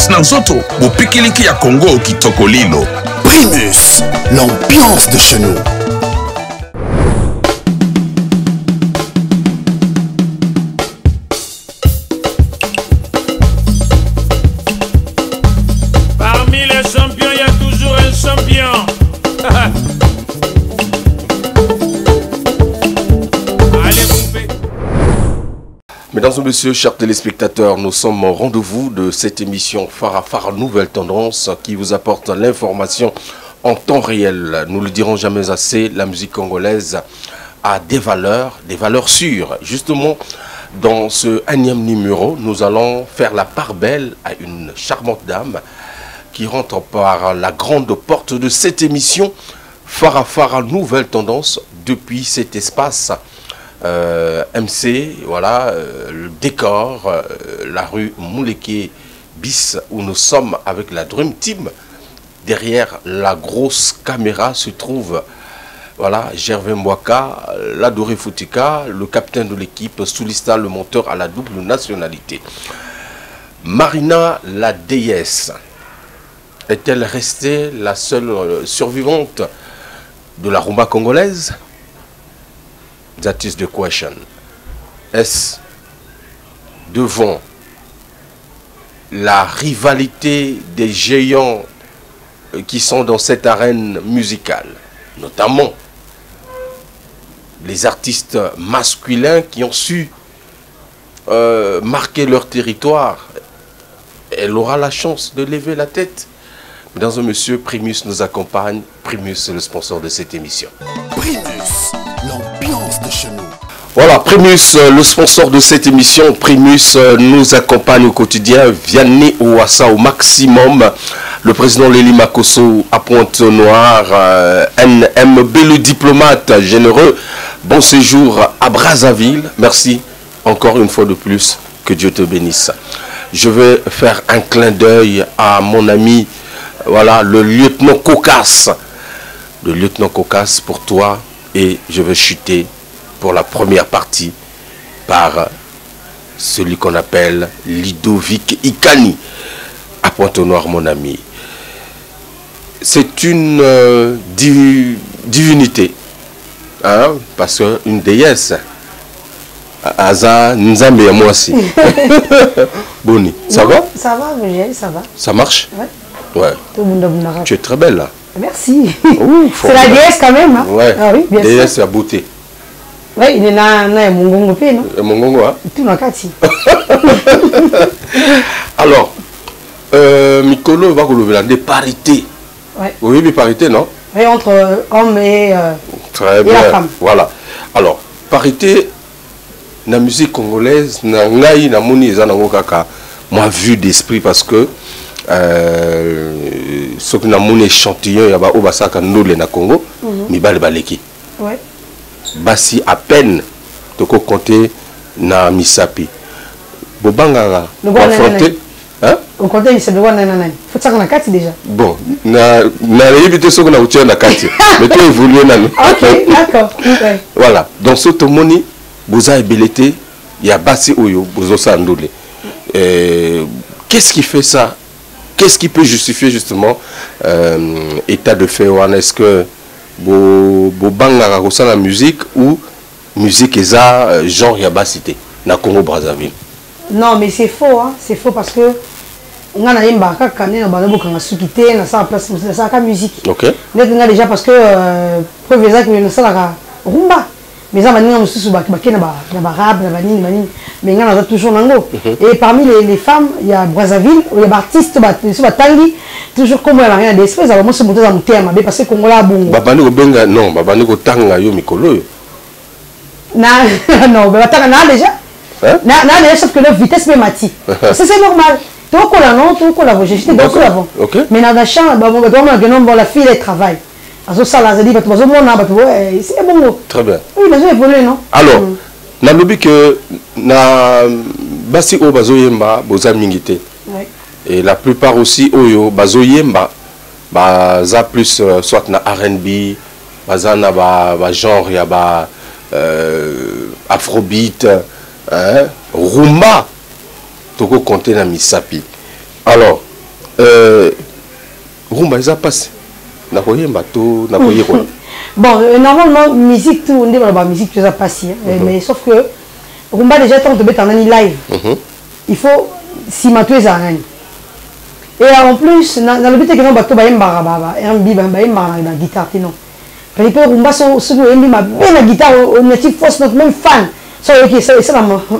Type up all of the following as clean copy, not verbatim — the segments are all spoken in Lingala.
Primus Nanzoto, Bopikiliki ya Congo Kitokolilo. Primus, l'ambiance de chez nous. Parmi les champions, il y a toujours un champion. Mesdames et messieurs, chers téléspectateurs, nous sommes au rendez-vous de cette émission Farafara Nouvelle Tendance qui vous apporte l'information en temps réel. Nous ne le dirons jamais assez, la musique congolaise a des valeurs sûres. Justement, dans ce énième numéro, nous allons faire la part belle à une charmante dame qui rentre par la grande porte de cette émission Farafara Nouvelle Tendance depuis cet espace MC, voilà, le décor, la rue Mouleke bis où nous sommes avec la Dream Team. Derrière la grosse caméra se trouve, voilà, Gervais Mwaka, l'Adoré Foutika, le capitaine de l'équipe, Soulista, le monteur à la double nationalité. Marina, la déesse, est-elle restée la seule survivante de la rumba congolaise? That is the question. Est-ce devant la rivalité des géants qui sont dans cette arène musicale, notamment les artistes masculins qui ont su marquer leur territoire, elle aura la chance de lever la tête? Mesdames et messieurs, Primus nous accompagne. Primus est le sponsor de cette émission. Primus, l'ambiance de chez nous. Voilà, Primus, le sponsor de cette émission. Primus nous accompagne au quotidien. Vianney Ouassa au maximum. Le président Léli Makosso à Pointe-Noire. NMB, le diplomate généreux. Bon séjour à Brazzaville. Merci encore une fois de plus. Que Dieu te bénisse. Je vais faire un clin d'œil à mon ami, voilà, le lieutenant Cocasse. Le lieutenant Cocasse pour toi. Et je vais chuter pour la première partie par celui qu'on appelle Ludovic Ikani à Pointe-Noire, mon ami. C'est une divinité, hein, parce qu'une déesse, Aza Nzambe et moi aussi. Boni, ça va? Ça va, ça va. Ça marche? Ouais. Ouais. Tu es très belle là. Merci. C'est la déesse quand même. Hein? Ouais. Ah oui, bien sûr. Déesse à beauté. Oui, il est là, Mongongo, non? Mongongo, hein? Tout dans Kati. Alors, Mikolo va vous lever des parités. Ouais. Oui, des parités, non? Oui, entre hommes et très bien. La femme. Voilà. Alors, parité, la musique congolaise, na ngai na moni ezanango kaka, moi vue d'esprit parce que ce que na moni échantillon ya ba obasaka ndole na Congo, mibale baleki. Ouais. Basi à peine toko compter na misapi. Bobanga affronter, hein? On compte il se doit nanana. Faut ça qu'on a Kati déjà. Bon, na éviter ce qu'on a outé na Kati. Mais tu évolué na. OK, d'accord. Ouais. Voilà. Donc ce tomoni boza ebelete ya basi oyo bozo sandole. Qu'est-ce qui fait ça? Qu'est-ce qui peut justifier justement état de fait? Est-ce que bobanga kosa la musique ou musique eza genre ya basité na Congo Brazzaville? Non, mais c'est faux, hein. C'est faux parce que on a une baraka quand on a beaucoup de soukité, na sa place, na sa musique. OK. Net nga déjà parce que preuve exacte que ça la rumba. Mais ça va nous aussi na rap, na banini, mais on a toujours nango. Et parmi les femmes, il y a Brazzaville, il y a artistes batangi toujours comme elle a rien d'espèce, alors moi c'est monter dans mon terme parce que Congola bongo. Babani ko benga non, babani ko tanga yo mikolo yo. Non, mais batanga na déjà. Hein? Na déjà sauf que la vitesse me mati. C'est normal. Tout qu'on la non, tout qu'on la voit, j'étais dans avant. OK. Mais dans la chambre, la fille elle travaille. Alors ça là, c'est bon. Très bien. Oui, les gens évoluent, non? Alors, na lobi que na basi o bazoyemba boza mingité. Oui. Et la plupart aussi oyo bazoyemba baza plus soit na R&B, baza na ba genre ya ba afrobeat, hein, rumba. Toko compter na misapi. Alors, rumba eza passe na koyemba to na koyekola. Bon, normalement musique tout on dit la musique tu as passé mais sauf que rumba déjà tant de bête en live. Il faut si matouer ça et en plus dans le but que non bateau ba yemba ba R&B ba yemba na guitare non. Parce que rumba so yemba bien la guitare on est force notre même fan. Ça OK ça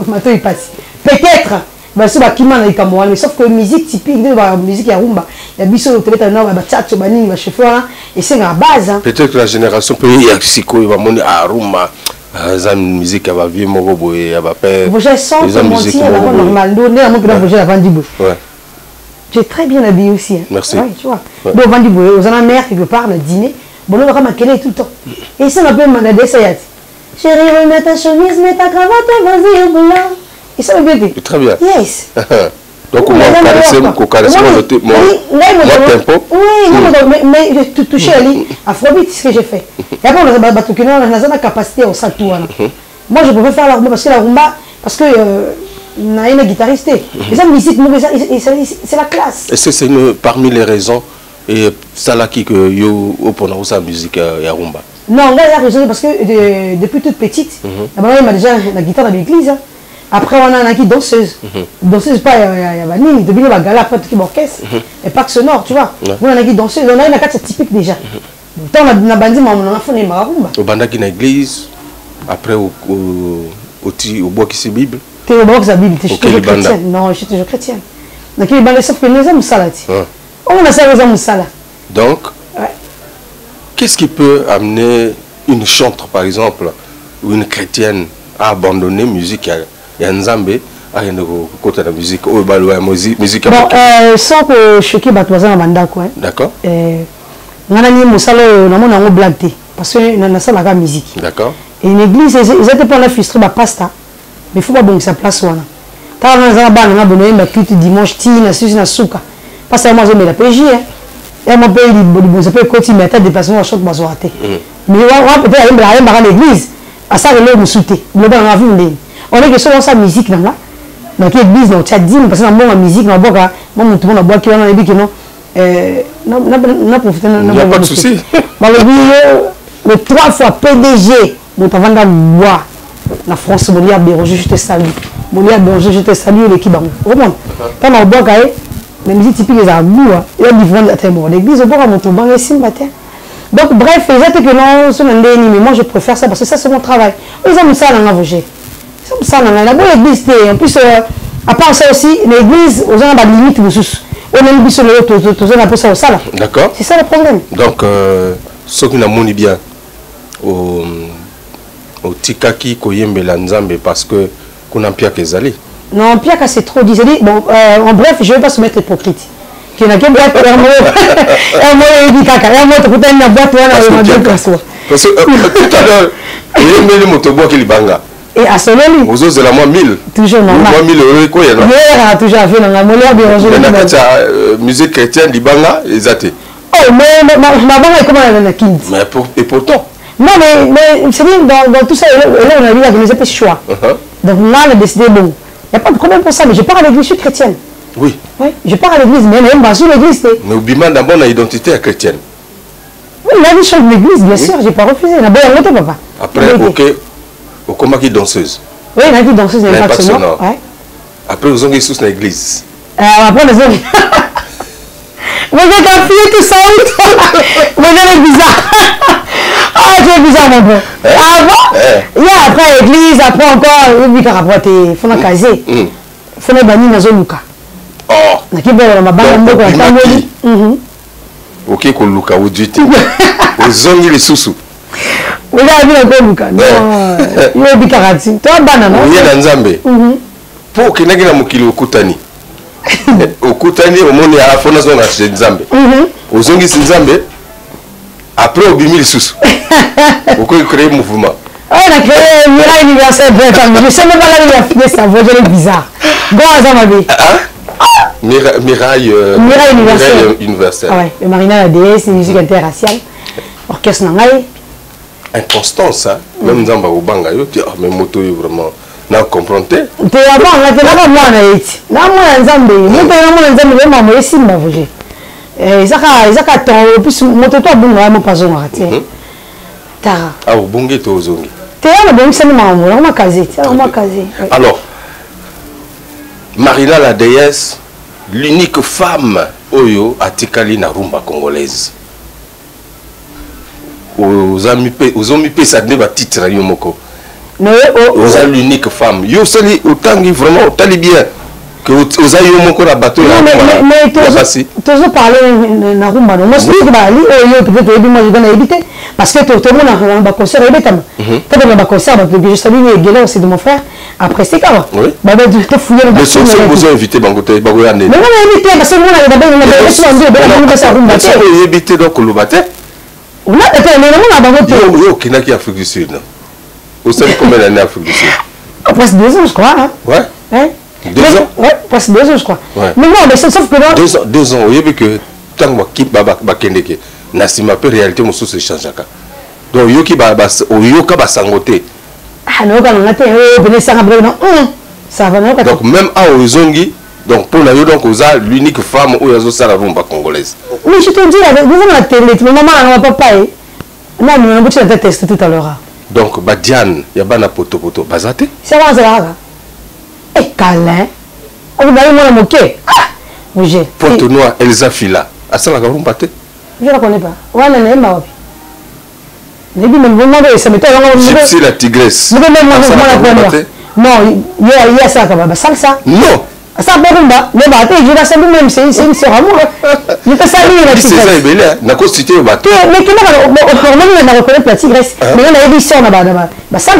matouer il passe. Peut-être bah c'est qui m'a dit mais sauf que musique typique de la musique ya rumba ya biso peut-être non ba tchatcho ba nini ba chauffeur et c'est la base peut-être que la génération peut y siko va moni à rumba za musique va vieux moko boye ya ba père je sens que mon tir là normal donner à moi que la projet la vendibo ouais j'ai très bien habillé aussi merci ouais tu vois donc vendibo aux en mer quelque part le dîner bon on va maquiller tout le temps et ça m'appelle manade ça y a chérie remets ta chemise mets ta cravate vas-y au boulot. Et ça me fait très bien. Yes. Donc on va caresser mon tempo. Oui, mais je touché à Afrobeat, c'est ce que j'ai fait. Et après on a la capacité au salto. Moi je pouvais faire la rumba parce que on a une guitariste. Et ça musique c'est la classe. Et c'est parmi les raisons et ça là qui que yo opona sa musique ya rumba. Non, là la raison parce que depuis toute petite, d'abord il m'a déjà la guitare dans l'église. Après, on a un qui danseuse. Danseuse, pas, il y a Vanille, il y a Gala, après, qui orchestre. Et pas que sonore, tu vois. On a un qui danseuse, on a une carte typique déjà. Tant on a bandit, on a fait des marumba. Au banda qui est l'église, après au bois qui c'est Bible. Tu es au bois qui c'est Bible, tu es toujours chrétienne. Non, je suis toujours chrétienne. Donc, il y a des sauf que les hommes salades. On a ça, les hommes salades. Donc, qu'est-ce qui peut amener une chantre, par exemple, ou une chrétienne à abandonner la musique? Il y a un Zambé à côté de la musique, musique. Bon, sans que choquer Batouazan à Banda, quoi. D'accord. On a mis mon salaire, on a blagué parce que on a ça la musique. D'accord. Et une église, ils étaient pas là frustrés, bah pasta, mais il faut pas bon que ça place là. Quand on a ban, on a donné ma cuite dimanche, tina, sushi na souka. Pas ça moi je mets la PJ, hein. Et mon pays, il ça peut continuer, mais t'as déplacement à choc, bah ça raté. Mais on peut-être aller à l'église, à ça le me souter, le ban a vu. On est que selon sa musique là donc l'église donc tu as dit parce que dans la musique dans bois moi tout le monde bois qui on a dit que non non profiter il n'y a pas de souci le 3 fois PDG mon avant de bois la France Molia Béroger je te salue Molia Béroger je te salue l'équipe vraiment quand on bois quand les musiques typiques les abous il y a différents attends l'église au bois mon tout bon ici matin. Donc bref peut-être que non c'est un déni mais moi je préfère ça parce que ça c'est mon travail ils ont ça dans la Vosgé. Ça, on a la bonne église. En plus, à part ça aussi, l'église, aux gens ont des limites. On a une bise sur le haut, tous on appelle ça au sala. D'accord. C'est ça le problème. Donc, ce qui n'a pas bien au Tikaki, Koyembe, Lanzambe, parce que qu'on a pire que Zali. Non, pire que c'est trop dit. Bon, en bref, je ne vais pas se mettre hypocrite. Qui n'a qu'un boîte, un mot, il dit caca, un mot, tu peux une boîte, on a bien cassé. Parce que tout à l'heure, il y a un motobois qui est banga. Et à ce moment-là, vous osez la moins 1000. Toujours normal. Moins 1000 euros, quoi, il y a. Il a toujours fait dans la monnaie, bien sûr. La musique chrétienne, Libanga, ils athées. Oh, mais ma banque est comment elle a une mais et pourtant. Non, mais c'est bien, dans tout ça, là, on a vu la musique pas choix. Donc là, on a décidé, bon, il n'y a pas de problème pour ça, mais je pars à l'église, je suis chrétienne. Oui. Oui, je pars à l'église, mais même pas sur l'église. Mais au Bima, d'abord, on a identité chrétienne. Oui, il a dit change de l'église, bien sûr, je n'ai pas refusé. Il a bien monté, papa. Après, ok. Au combat qui danseuse. Oui, il a dit danseuse, il n'y a pas de sonore. Après, vous avez sous l'église. Après, les hommes. Vous avez appuyé tout ça, vous êtes bizarre. Ah, tu es bizarre, mon frère. Ah bon? Il y a après l'église, après encore, il y a rapporté, il faut la caser. Il faut la bannir dans un luka. Oh! Il y a ma banque, ok, qu'on luka, ou du tout. Aux hommes, il est sous-sous. Vous avez vu un peu luka. Non, il y a des caractères. Tu as un banane, non? Il y a un Zambé. Pour qu'il n'ait qu'un mokili au Koutani. Au Koutani, au monde, il y a la fondation de Zambé. Aux hommes, il y a un Zambé. Après, au Bimil sous. Pourquoi il crée un mouvement? On a créé un Mirail universel. Je ne sais même pas là où il a fini ça. Vous avez bizarre. Bon, ça m'a dit. Mirail universel. Ah ouais, le Marina la déesse, musique interraciale. Orchestre Nangaï. Inconstance, hein? Même dans le Banga, mais moto est vraiment. Na comprendre. Te avant la te na mwana eti. Na mwana nzambe. Moto na mwana nzambe le mama esimba voje. Izaka ton plus moto to bunga mo pazo ngati. Tara. Ah bonge to zongi. Te ya bon c'est maman, on m'a casé, on m'a casé. Alors Marina la déesse, l'unique femme oyo atikali na rumba congolaise. Aux amis ça ne va titre yomoko. Non, aux l'unique femme. Yo sali autant vraiment tali bien que aux amis yomoko la bateau. Non mais toujours parler na rumba. Moi je dis que bah yo peut-être moi je vais éviter parce que tout le monde a un concert évidemment. Peut-être un concert parce que je salue les gueuleurs c'est de mon frère. Après c'est quand bah tu fouiller le mais si vous invité bangote bagoyane. Mais on a invité parce que on a d'abord on a invité donc le matin. On a été on a bangote. Yo qui n'a qui Afrique du Sud. Vous savez combien d'années Afrique du Sud? Presque 2 ans je crois hein. Ouais. Hein? 2 ans? Ouais, presque 2 ans je crois. Mais non, mais sauf que là 2 ans, vous voyez que tant que qui ba kendeke na sima pe réalité mosu se change aka. Donc yo ki ba yo ka ba sangote. Ah non, quand on a été venir ça non. Ça va non. Donc même à Ozongi, donc pour la yo donc oza l'unique femme où yazo sala rumba congolaise. Mais je te dis vous avez la télé, maman on va pas payer. Non, mais on va te tester tout à l'heure. Donc ba Diane, ya bana poto bazate. C'est là ça. Et câlin. On va aller moi moquer. Ah, bouger. Pointe Noire Elsa Fila. À ça la rumba te. Je la connais pas. Ouais, non, non, mais même vraiment ça me Gypsy la tigresse. Non, il y a ça comme ça. Non. Ça va rumba. Mais bah tu je la salue même c'est une sœur amour. Je te salue la tigresse. C'est ça belé. Na constitué ba. Mais comment on reconnaît la tigresse. Mais on a édition là-bas. Bah ça.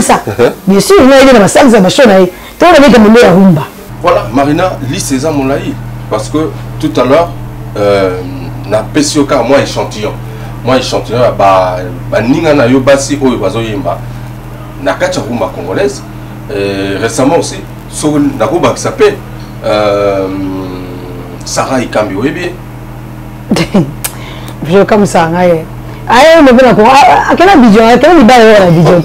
Bien sûr, on a édition là-bas ça bah chona. Toi on avait comme le rumba. Voilà, Marina, lis César Moulaï. Parce que tout à l'heure, na pesioka moi échantillon. Moi échantillon, bah ninga na yo basi oyo bazo yemba. Na kacha rumba congolaise. Récemment aussi, sur na rumba qui s'appelle Sarah Ikambi, oui bien. Je comme ça, aïe. Aïe, mais bien encore. À quel abidjan, à quel niveau la abidjan.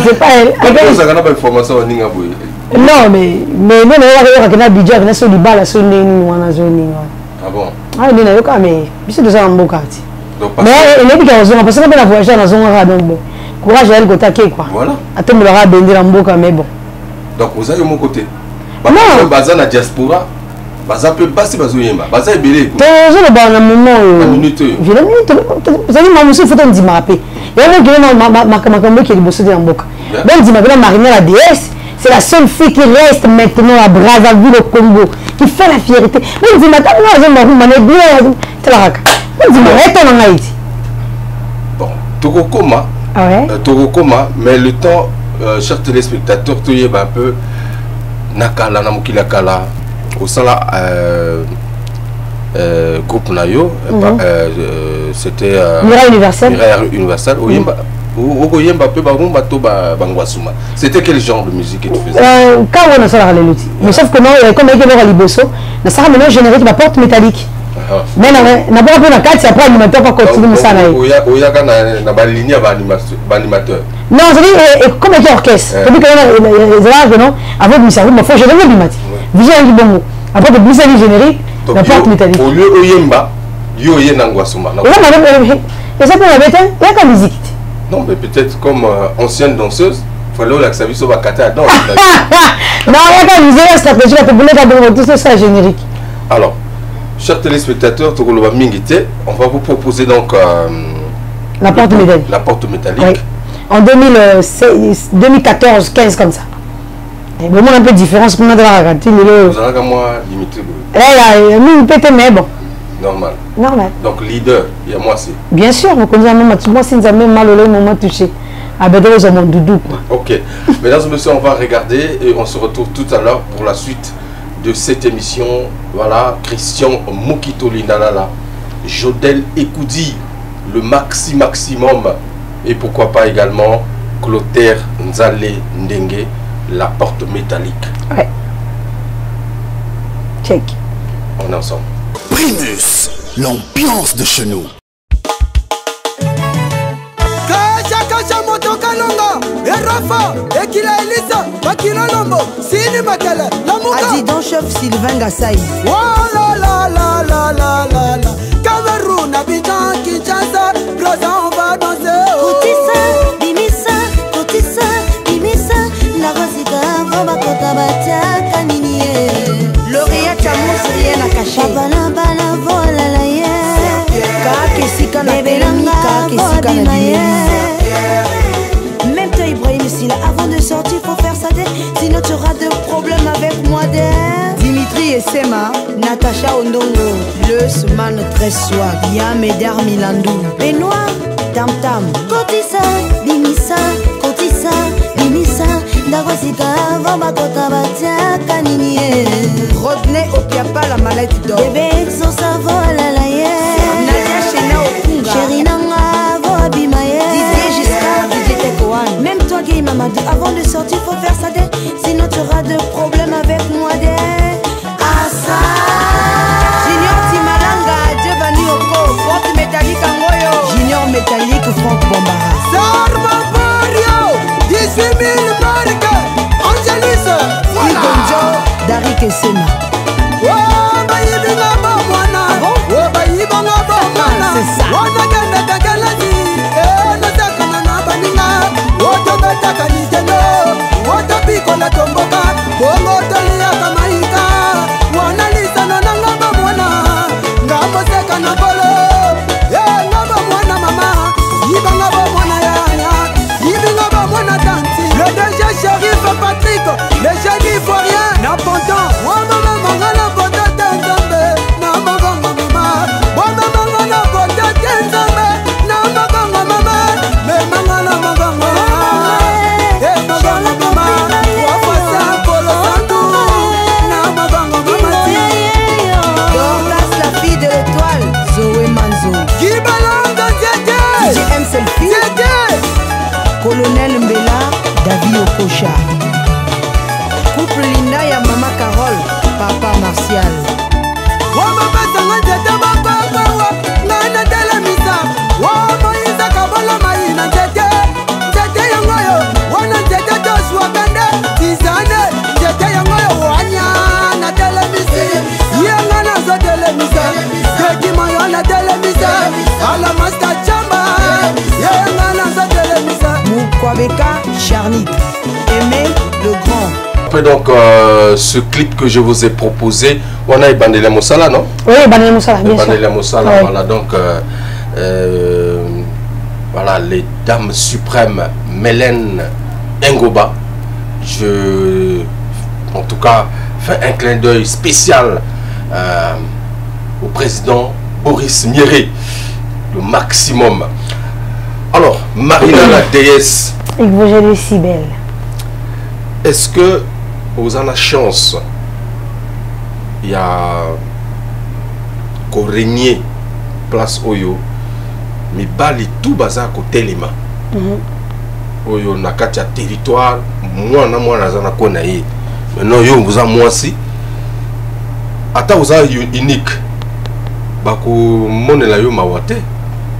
C'est pas elle. Vous avez une information ninga boy. Non, mais non, on a un budget, on a sur les balles, sur les lignes, on a sur les lignes. Ah bon? Ah, il y a un cas, mais c'est de ça en bon quartier. Mais il y a des gens parce qu'on a voyagé dans la zone donc bon. Courage à elle, quoi. Voilà. Attends, on aura béni dans bon cas, mais bon. Donc, vous avez mon côté. Non. Baza na diaspora, baza peut passer bazo yemba, baza ebelé. Toujours le bon moment. Minute. Je l'ai mis. Vous savez, moi, il faut un dimarapé. Il y a un qui est qui est bossé dans bon cas. Donc, dimarapé, Marina la déesse. C'est la seule fille qui reste maintenant à Brazzaville au Congo, qui fait la fierté. Mais dis maintenant, moi, je m'en bien. Tu la racontes. Mais dis-moi, retourne en Haïti. Bon, Togokoma. Ah ouais? Togokoma, mais le temps, chers téléspectateurs, tu y es un peu. Nakala, Namukila Kala, au sein groupe Nayo, c'était. Mirail Universel. Mirail Universel, c'était quel genre de musique que tu faisais? Quand on a ça, mais sauf que non, comme il y a Liboso, on a maintenant générique ma porte métallique. Mais on a pas un peu la carte, après l'animateur va continuer ça. Il y a une ligne d'animateur. Non, c'est comme un orchestre. Depuis que non, avant de me servir, il faut que je revienne du matin. Viens du bon mot. Après de bouger le générique, la porte métallique. Au lieu de Yemba, yo yen Nangwasuma. Et ça peut la bête, il y a qu'à musique. Non, mais peut-être comme ancienne danseuse, il fallait que ça soit à danse. Non, il y a qu'à musique, la stratégie, la publicité, tout ça générique. Alors, chers téléspectateurs, on va vous proposer donc la porte métallique. La porte métallique. Oui. En 2014, 15 comme ça. Et vraiment un peu de différence qu'on a de la raconter. Vous avez moi limité. Il y a mis peut-être, mais bon. Normal. Normal. Donc leader, il y a moi aussi. Bien sûr, vous connaissez moi si nous avons mal au moment touché. Ah ben dans mon doudou quoi. Ok. Mesdames et messieurs, on va regarder et on se retrouve tout à l'heure pour la suite de cette émission. Voilà, Christian Mokito Lindalala, Jodel Ekoudi, le maximum et pourquoi pas également Clotaire Nzale Ndenge, la porte métallique. Ouais. Check. On est ensemble. Primus, l'ambiance de chez nous. Kaja moto kalonga, Rafa, Ekila Elisa. Lamuka, Bakila Lombo, Sini Makele, Lamuka. Adidon chef Sylvain Gassai. Oh la la la la la la la. Cameroun, Abidjan, Kinshasa, Braza, on va danser. Kotisa, Bimisa, Kotisa, Bimisa, la Rosika, Vobakota Batia, Kanini. Lauréat Chamos, rien à cacher. Bana Bana, Vola la ye. Kakesika na Pelami, Kakesika na Bimeli. Même toi Ibrahim Silla, avant de sortir faut faire ça sinon tu auras de problèmes avec moi Dimitri et Sema, Natacha Ondongo, le Souman très swag, Yameder Milandou, Benoît, Tam Tam, Kotisa, Bimisa, Kotisa, Bimisa, Dagosika, Vobakota Batia, Kanini. Rodney Opiapa, la mallette d'or. Bébé Exo, ça vola la ye. Nadia Chena Okunga. Chéri Nanga, Voabima ye. Didier Giscard, Didier Tekoan. Même toi, Guy Mamadou, avant de sortir, faut faire ça sinon tu auras de problèmes avec moi Asa. Junior Timalanga, Giovanni Oko, Franck Métallique Angoyo. Junior Métallique, Franck Bombara. Sarma Mario, 18 000 marques, Angelis, voilà. Igonjo, Darik et Sema. Oh, Baïbinga Bomwana, oh, Baïbanga Bomwana, C'est ça. Wana Ganda Takalani, Natakana Baninga, Woto Takaniteno, Woto Pico la Tomboka, Bongo Tolia Kamaika, Wana Lisa Nanga Bomwana, Ngamo Seka Napolo, Ngamo Mwana Mama, Ibanga Bomwana Yaya, Ibinga Bomwana Tanti, le DG Shérif Patrick, le génie ivoirien, Napontan, Wama Mangala Bota Tenzambe, Namagonga Mama, Wama Mangala Bota Tenzambe, Namagonga Mama, Memangala Maganga, Maganga Mama, Wafasa Polo Sandu, Namagonga Mama, Dorcas, la fille de l'étoile, Zoé Manzo. Kibalanga Zete, JM Selfie, Zete, Colonel Mbela, David Okocha. Couple Linda ya Mama Carole, Papa Martial. Wama Basanga Zete Baba, Nana Telemisa, Wama Isa Kabola Maina Zete, Zete Yangoyo, Wana Zete Joshua Kande, Tizane, Zete Yangoyo, Wanya, na Telemisi, Yangana Zo Telemisa, Zeki Mayana Telemisa, Ala Master Chamba, Yangana Zo Telemisa. Moukwabeka, Charnick. Aimé le grand. Après donc ce clip que je vous ai proposé, on a Bandela Moussala, non? Oui, Bandela Moussala, bien sûr. Bandela Moussala, Ouais. voilà donc voilà les dames suprêmes Mélène Ngoba. Je en tout cas fais un clin d'œil spécial au président Boris Mieré, le maximum. Alors Marina la déesse, Et que vous êtes si belle. est-ce que vous avez la chance il y a qu'on régner place Oyo mais bali tout bazar côté lima Oyo na kati ya territoire moi na zana kona yi maintenant yo vous a moi si ata vous a unique bako monela yo mawate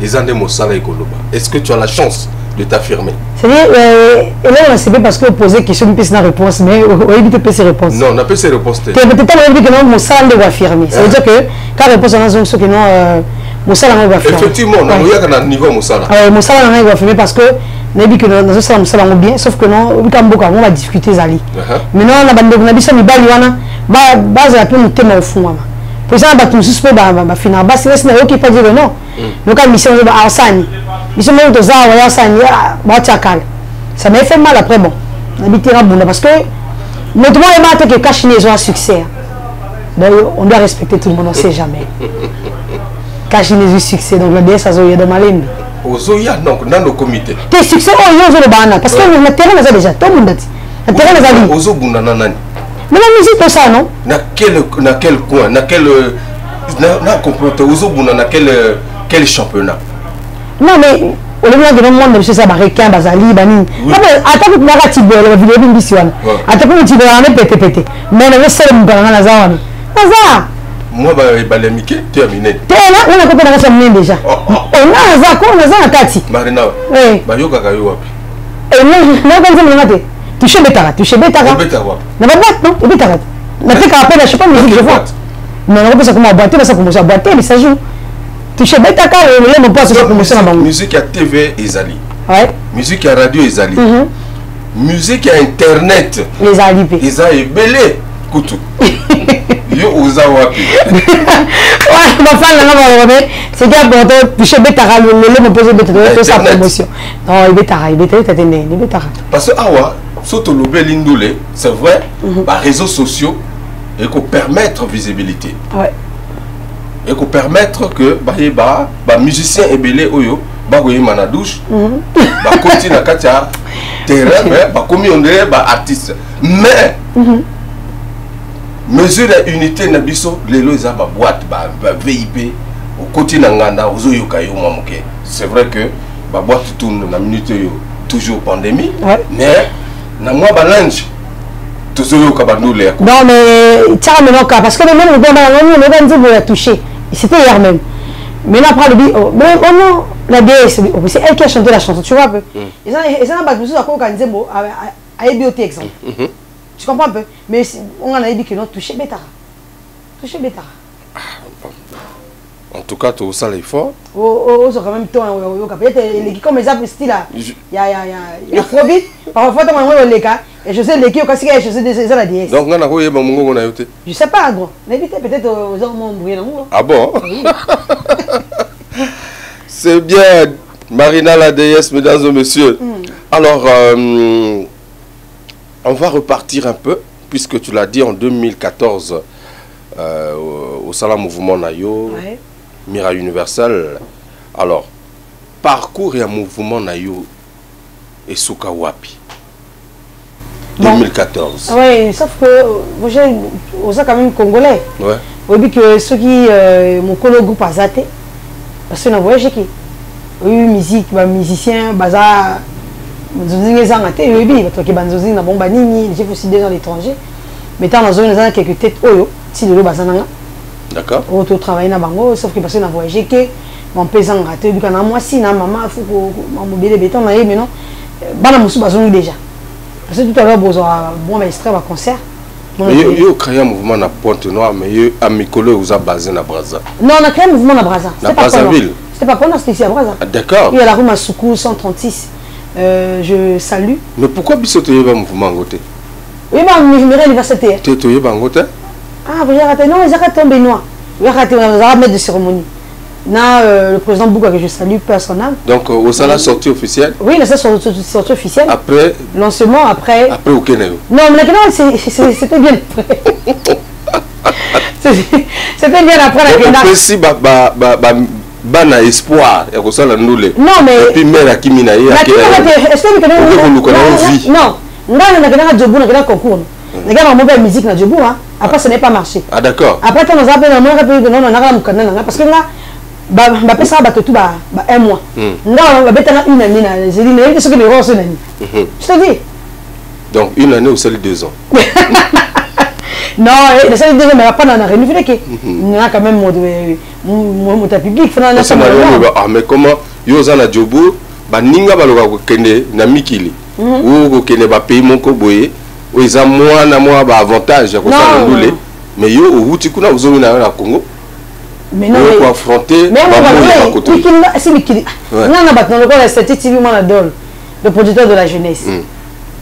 ezande mosala ekoloba. Est-ce que tu as la chance de t'affirmer? C'est-à-dire, et là on a cédé parce que poser question, une la réponse, mais on évite de ces réponses. Non, on a pas ces réponses. Peut-être que non, mon salle doit affirmer. Ça veut dire que quand réponse on a zone que non, mon salle doit affirmer. Effectivement, on a un niveau mon salle. Mon salle doit affirmer parce que on a dit que dans ce salle on bien, sauf que non, on va discuter Zali. Maintenant on a bandé, on a dit ça, mais baliwana, base à peu nous thème au fond. Pour ça, on a suspect, final, bas c'est là qui pas dire non. Donc la mission va à Sani. Mission même de Zawa à Sani, ça m'a fait mal après bon. On habite à Bunda parce que notre monde est mal que Kachine ont un succès. D'ailleurs, on doit respecter tout le monde, on ne sait jamais. Kachine a eu succès, donc la DS a eu de malembe. Ozoya donc dans le comité. Tes succès oh yo zo le bana parce que le terrain là déjà tout le monde dit. Le terrain là dit. Ozo bunda nani. Mais la musique tout ça non? Na quel coin, na quel na comporte Ozo bunda na quel championnat? Non mais au lieu de monde monsieur ça barrequin bazali bani. Non mais attends que mara tibo la vidéo bin bisiwana. Attends que tibo on est pété. Mais on veut seul mbanga na zawa. Naza. Moi balemike terminé. Tena on a compris dans ça déjà. On a za ko na za kati. Marina. Oui. Ba yoka ka yo wapi? Et non quand ça me mate. Touché Betara. Na boîte non, et Betara. Na fait qu'après je sais pas musique je vois. Non, on peut ça comment boîter, ça commence à boîter mais ça joue. Touché Betara le mon poste ça commence à bango. Musique à TV ezali. Ouais. Musique à radio ezali. Musique à internet. Les alipés. Ezali belé kutu. Yo oza wapi. Ouais, ma femme là va c'est gars bon touché Betara le mon poste Betara tout ça promotion. Non, Betara t'attendais, Betara. Parce que awa surtout le belindole, c'est vrai, les réseaux sociaux et qu'on permettre visibilité. Ouais. Et qu'on permettre que les musiciens et belé oyo ba goyi manadouche ba continue na katia terrain ba comme on dirait ba artiste mais mesure d'unité na biso lelo za ba boîte ba VIP au continue na nganda ozo yoka yo mamuke. C'est vrai que ba boîte tourne na minute yo toujours pandémie mais na moi balange toujours yoka bandule. Non mais tiens mais non parce que même on va dire vous la toucher. C'était hier même. Maintenant après le dit oh non la DS c'est elle qui a chanté la chanson tu vois un peu. Et ça n'a pas besoin à organiser bon à bibliothèque exemple. Tu comprends un peu mais on a dit que non toucher Betara. En tout cas tout ça l'effort. Oh c'est quand même temps peut-être les comme les appels style là. Il y a Afrobeat parfois tu m'envoies les cas et je sais les qui aussi je sais des la DS. Donc on a quoi mon mongo on a yoté. Je sais pas gros. N'évitez peut-être aux hommes brûlés non. Ah bon? C'est bien Marina la déesse mesdames et messieurs. Alors on va repartir un peu puisque tu l'as dit en 2014 au Salam Mouvement Nayo. Ouais. Mira Universal. Alors, parcours et un mouvement Nayo et Souka Wapi. 2014. Oui, sauf que vous avez quand même congolais. Ouais. Vous avez que ceux qui mon collègue groupe a zaté. Parce qu'on a voyagé qui. Oui, musique, musicien, bazar. Vous avez des angatés, oui, parce que banzozine na bomba nini, j'ai aussi des gens à l'étranger. Mais tant dans zone des quelques têtes oyo, si de l'eau bazananga. D'accord. On travaille dans bango sauf que parce qu'on a voyagé que mon paysan raté du kana moi si na maman faut que mobile béton na mais non bana musu bazongi déjà parce que tout à l'heure besoin bon extrait va concert yo créé un mouvement na Pointe-Noire mais yo à Mikolo vous a basé na Brazza. Non on a créé un mouvement na Brazza c'est pas Brazzaville. C'était pas pendant c'était ici à Brazza. D'accord. Il y a la rue Masuku 136 je salue. Mais pourquoi bisoto yo ba mouvement ngoté? Oui bah numéro universitaire. Tu to yo ba ngoté? Ah, vous avez raté, non, ils ont tombé noir. Vous avez raté, on a maître de cérémonie. Là, le président Bouga que je salue, personnel. Donc, au sein de la sortie officielle? Oui, la sortie officielle. Après? Lancement, après. Après, au Kenya? Non, mais c'était bien après. C'était bien après la Kenya. Donc, si, bana espoir, et que ça, la noule. Non, mais. Et puis, mère, qui m'a dit. Est-ce que vous connaissez? Non, on a un job, on a un concours. Les gars, on a une musique dans le Djibou, après ça n'est pas marché. Ah d'accord. Après, on a appelé parce que là, ça va tout un mois. Là, on va mettre une année. J'ai dit, mais ce que les roses sont je te dis. Donc, une année ou celle 2 ans. Non, celle 2 ans, mais après, on a renouvelé. On a quand même mon public. Ah, mais comment, Yozana Djibou, Ninga Baloga Kende, Namikili, ou Kende Pays Monkoboye. Ils ont moins d'avantages à cause mais yo au bout kuna vous avez na Congo mais non pour affronter mais c'est Mikili non dans le cas c'était TV Manadol le producteur de la jeunesse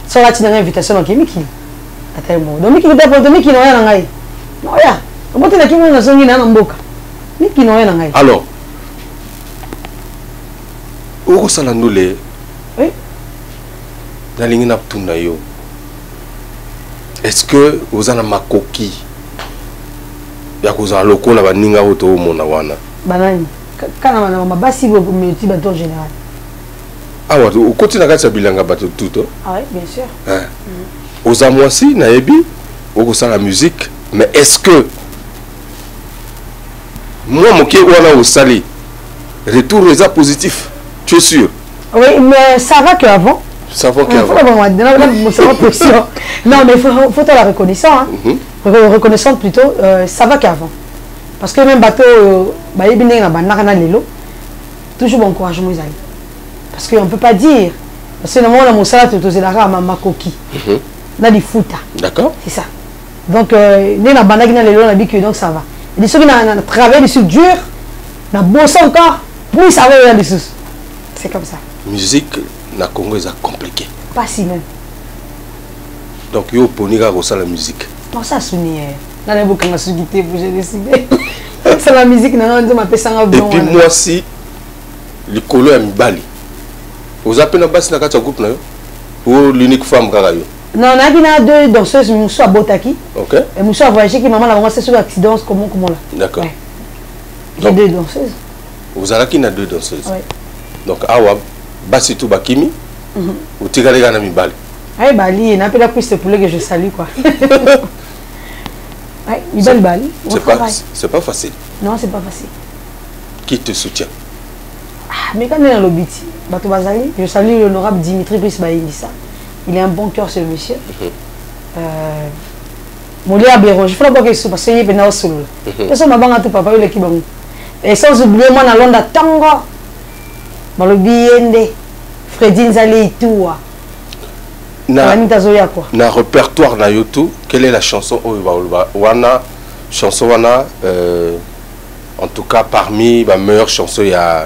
sur la petite invitation donc Mikili attends donc Mikili d'abord Mikili non ya ngai non ya comment tu na kimi na zongi na mboka Mikili non ya ngai alors au salandole oui na lingina tuna yo. Est-ce que vous avez ma coquille? Il y a des gens qui ont des gens qui ont banani kana wana mabasi bo community bato général. Ah ouais, au côté na kati bilanga bato tout. Ah oui, bien sûr. Aux amoisi na yebi, au ça la musique, mais est-ce que moi mon qui wana au sali retour est positif? Tu es sûr? Oui, mais ça va que avant. Ça va qu'avant. Non, mais il faut la reconnaissance. Reconnaissante plutôt, ça va qu'avant. Parce que même bateau, toujours bon encouragement. Parce qu'on ne peut pas dire Parce que normalement, mon salaire, tu es là, ma coquille. Là, du foot. D'accord. C'est ça. Donc, les na bandaki na lelo na biki donc ça va. Et ceux qui na travaillé dessus dur, na bossé encore, plus ça va dessus. C'est comme ça. Musique na Congo est compliqué. Pas si même. Donc yo poniga ko la musique. Non ça sonne. Na les beaucoup na sugité pour j'ai décidé. C'est la musique na on m'a pesa nga bon. Et puis moi si le colo ya mibali. Vous appelez na basi na kati groupe na yo. Ou l'unique femme kaka yo. Non, on a deux danseuses, Moussou à Botaki. Ok. Et Moussou a voyagé qui maman l'a c'est sur l'accident, comment là. D'accord. Ouais. Donc, deux danseuses. Vous avez qui na deux danseuses. Oui. Donc awa basi tout bakimi. Ou tigale gana mibali. Ah Bali, il n'a pas la plus de poulet que je salue quoi. Ouais, Mibali Bali. C'est pas facile. Non, c'est pas facile. Qui te soutient? Ah, mais quand on est dans l'obiti, Bato Bazali, je salue l'honorable Dimitri Brice Baïnissa. Il est un bon cœur, ce monsieur. Mon lit à Béron, je fais la bonne question parce qu'il est venu au solo. Et ça m'a bangaté papa, il est qui bon. Et sans oublier moi dans l'onde tango. Dans le biende, Fredine Zali et tout. Na répertoire na youtube, quelle est la chanson wana chanson wana en tout cas parmi ma meilleure chanson il y a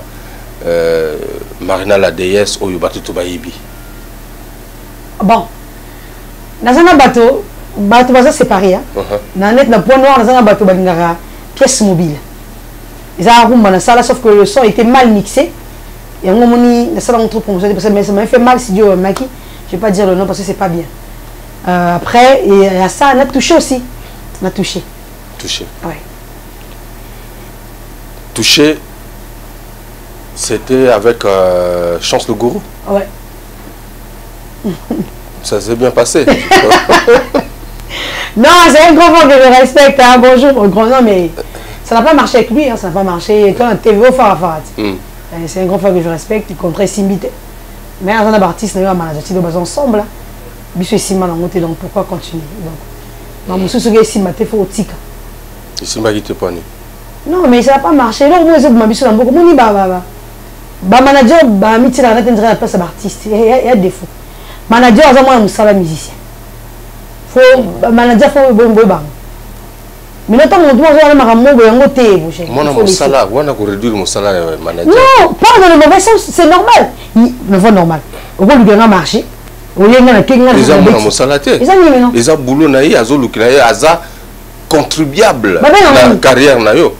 Marina la déesse au Yubatu Bayibi. Bon, dans un bateau bateau séparé hein. Dans net na point noir dans un bateau balingara pièce mobile. Ils ont rumba dans ça sauf que le son était mal mixé. Et on moni dans ça on trouve pour parce que ça m'a fait mal si Dieu Maki. Je ne vais pas dire le nom parce que c'est pas bien. Après, il y a ça, on a touché aussi. On a touché. Touché. Oui. Touché, c'était avec Chance le Gourou. Ouais. Ça s'est bien passé. Non, c'est un grand frère que je respecte. Hein. Bonjour, grand nom, mais ça n'a pas marché avec lui. Hein. Ça n'a pas marché. Quand TV au Farafat. C'est un grand frère que je respecte. Il compterait Simbite. Mais on a des artistes, on a des ensemble. Donc pourquoi continuer? Donc, je suis ici, je faut tika. Ici, je suis pas né. Non, mais ça n'a pas marché. Là, je suis là, beaucoup de manager, il y a des place d'artiste. Il y a des défauts. Manager, il y a des musicien. Manager, il faut mais notamment, on doit avoir un mot de côté. Moi, mon salaire, on a réduire mon salaire manager. Non, pas dans le mauvais sens, c'est normal. C'est normal. Au bout du marché, au lieu de les hommes ont mon salaire. Les hommes boulot naï, azo lukinaï, aza contribuable dans la carrière naïo.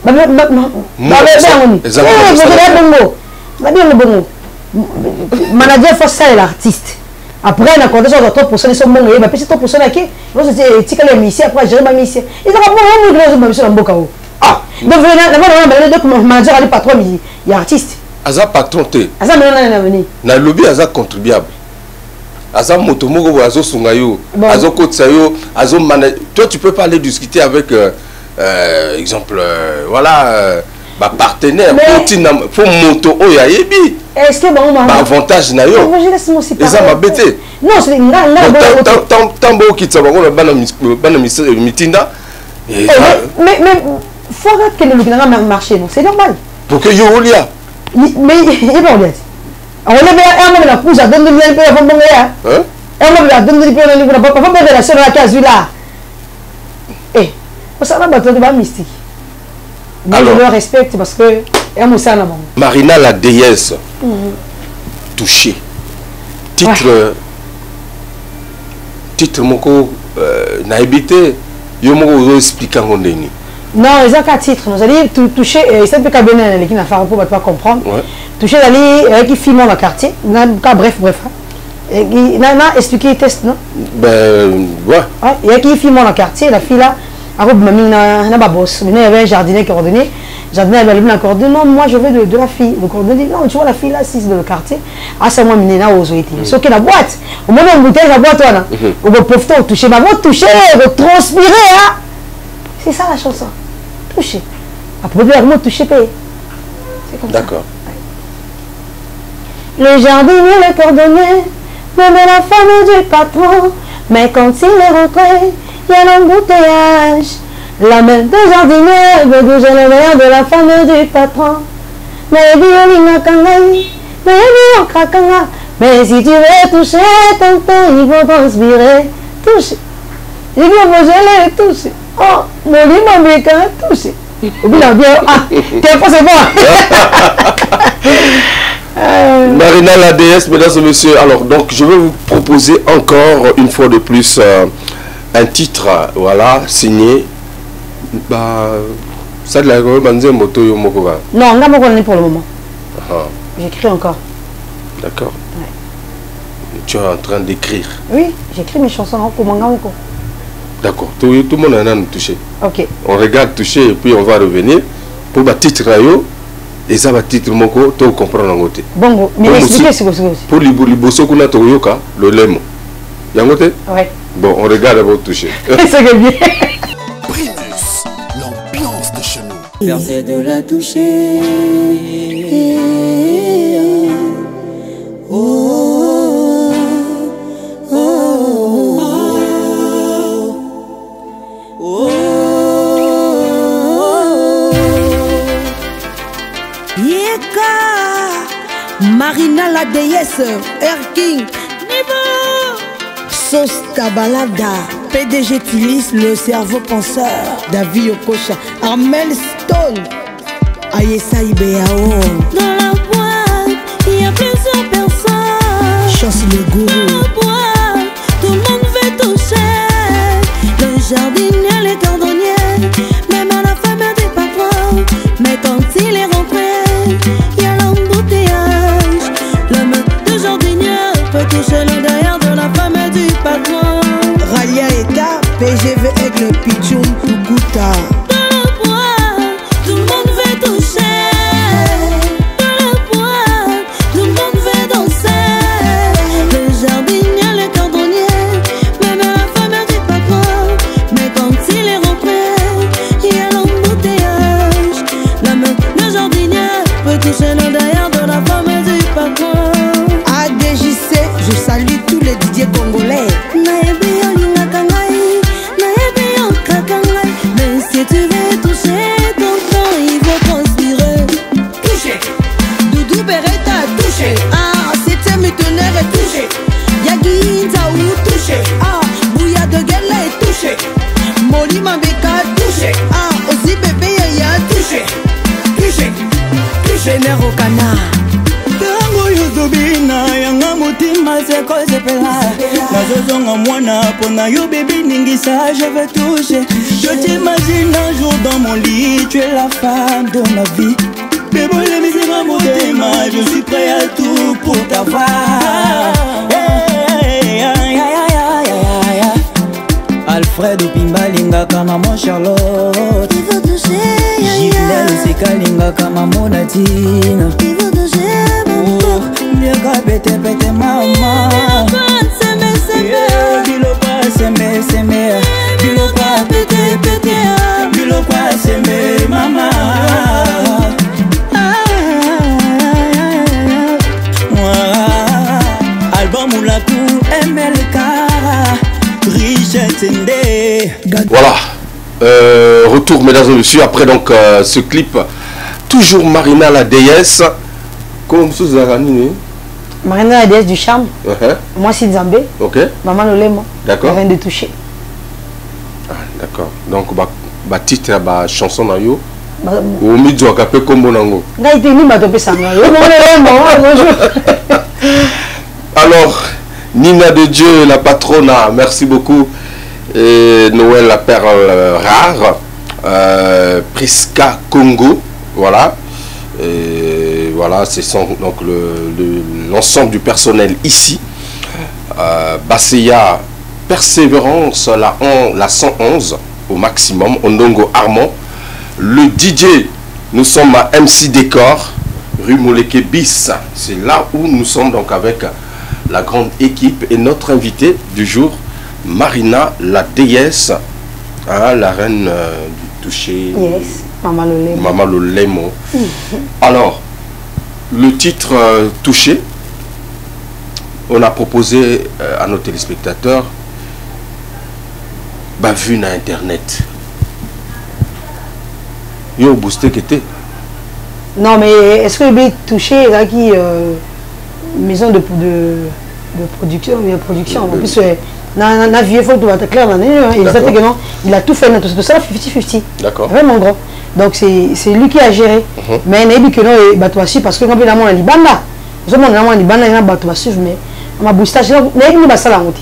Manager faut ça l'artiste. Après, on a compté sur 3% de son monde, il y a 3% qui c'est les missions, après, j'ai ma mission. Ils ont pas de mission dans le ah, donc, le manager a le patron, il y a artiste. Aza patron, Aza maintenant, na lobby, Aza contribuable. Aza motomogo, Azo Sungayo, Azo Kotsayo, Azo manager. Toi, tu peux pas aller discuter avec, exemple, voilà. Partenaire pour moto oyayebi est-ce que bon avantage na yo eza mabete non c'est tambo kitsa bango na bana mitinda mais faut que le lukina marché non c'est normal pour que yo olia mais il est pas olia on lève un la pousse à donner le peu avant bongo ya hein on va donner le peu le pas pas de la sur la case là eh ça va battre de mystique. Mais alors, je le respecte parce que Marina la déesse touchée. Titre titre moko na habité yo moko expliquer ngondeni. Non, ils ont 4 titres. Nous allons toucher c'est un peu cabine qui n'a pas pour pas comprendre. Toucher d'aller qui filme dans le quartier. Bref. Et il n'a expliqué test non. Ben ouais. Il y a qui filme dans le quartier la fille là. Alors, il y avait un jardinier qui a ordonné. Le jardinier avait coordonné. Non, moi je veux de la fille. Le coordonné dit non, tu vois la fille là, assise dans le quartier. Ah, c'est moi, Minena, aux été. Sauf que la boîte, au moment où bouteille, la boîte, on va profiter, toucher, ma voix, toucher, transpirer. Hein? C'est ça la chanson. Toucher. Après, le mot toucher, payer. C'est comme ça. D'accord. Le jardinier, le coordonné, même la femme du patron. Mais quand il est rentré, il y a l'embouteillage. La main de jardinier veut bouger le verre de la femme du patron. Mais il dit, il y a kangai, mais il dit, Mais si tu veux toucher ton temps, il faut transpirer. Toucher. Il faut geler, toucher. Oh, mon lit m'a mis quand toucher. Bien, bien. Ah, t'es pas c'est bon. Marina la déesse, mesdames et messieurs. Alors, donc, je vais vous proposer encore une fois de plus un titre, voilà, signé. Bah, ça de la moto Yomokova. Non, on n'a pas connu pour le moment. Ah. J'écris encore. D'accord. Ouais. Tu es en train d'écrire. Oui, j'écris mes chansons en Komanga. D'accord. Tout le monde a un touché. Ok. On regarde toucher et puis on va revenir. Pour le titre, et ça va titre moko, tu comprends en côté. Bon, mais expliquez ce que c'est. Pour les bosso qu'on a toyoka, le lemo. Yangote? Ouais. Bon, on regarde avant toucher. C'est bien. Primus, l'ambiance de chez nous. Verset de la toucher. Oh, oh, oh, oh. Yeka, Marina la déesse, Erking, Sauce Kabalada, PDG Tilis, le cerveau penseur, David Okocha, Armel Stone, Ayesa Ibeao. Dans la boîte, il y a plusieurs personnes. Chance le gourou. Dans la boîte, tout le monde veut toucher. Le jardinier, les cordonniers, même à la femme du patron. Mais quand il est rentré, il y a l'embouteillage. L'homme de jardinier peut toucher le derrière de la femme du patron. Ralia Eta, PGV avec le Pichoum Pukuta. Dans la boîte, tout le monde veut toucher. Dans la boîte, tout le monde veut danser. Le jardinier, le cordonnier, même à la femme du patron. Mais quand il est rentré, il y a l'embouteillage. L'homme, le jardinier peut toucher le derrière de la femme du patron. ADJC, je salue tous les DJ congolais. Mais si tu veux toucher ton temps, il faut transpirer. Touché. Doudou Beretta, touché. Ah, c'était Mutonner est touché. Yagi Nzaou, touché. Ah, Bouya de Guerla est touché. Moli Mambeka, touché. Ah, aussi bébé Yaya, touché. Touché. Touché. Nero Kana. Tango yozobina yanga motima seko sepela nazozonga mwana pona yo bébé ningisa je veux toucher. Je t'imagine un jour dans mon lit, tu es la femme de ma vie. Bébé les misères motema, je suis prêt à tout pour t'avoir. Alfred Opimba linga kama mon Charlotte. Il faut toucher, Gilles Seka linga kama mon Nadine. il faut toucher, mon Miaka pete pete mama. Bilokwa sembe sembe. Bilokwa pete pete. Bilokwa sembe mama. Album Oulakou MLK Richette Ndé. Voilà. Retour, mesdames et messieurs, après donc ce clip. Toujours Marina la déesse. Comme sous Zarani. Marina la déesse du charme. Moi c'est Nzambé. Ok. Maman le lemo. D'accord. Rien de toucher. Ah, d'accord. Donc, titre, chanson na yo. Bah, Au milieu de la combo nango. Alors, Nina de Dieu, la patrona, merci beaucoup. Et Noël, la perle rare. Priska Congo, voilà. Et voilà, c'est donc l'ensemble du personnel ici. Basseya, Persévérance, la 111 au maximum. Ondongo Armand. Le DJ, nous sommes à MC Décor, rue Moleke Bis. C'est là où nous sommes donc avec la grande équipe et notre invité du jour, Marina la déesse, hein, la reine du toucher. Yes, Maman le lemo. Maman le lemo. Alors, le titre touché, on a proposé à nos téléspectateurs, vu na internet. Yo boosté que t'es. Non mais est-ce que le touché là qui maison de production. En plus, na vieux faut tout clair, il a tout fait, tout ça 50-50. D'accord. Vraiment grand. Donc c'est lui qui a géré. Mais il a dit que non, il va suivre parce que quand il a mon Libanda, je m'en ai Libanda, il va suivre, mais ma boustage, il va ça la route.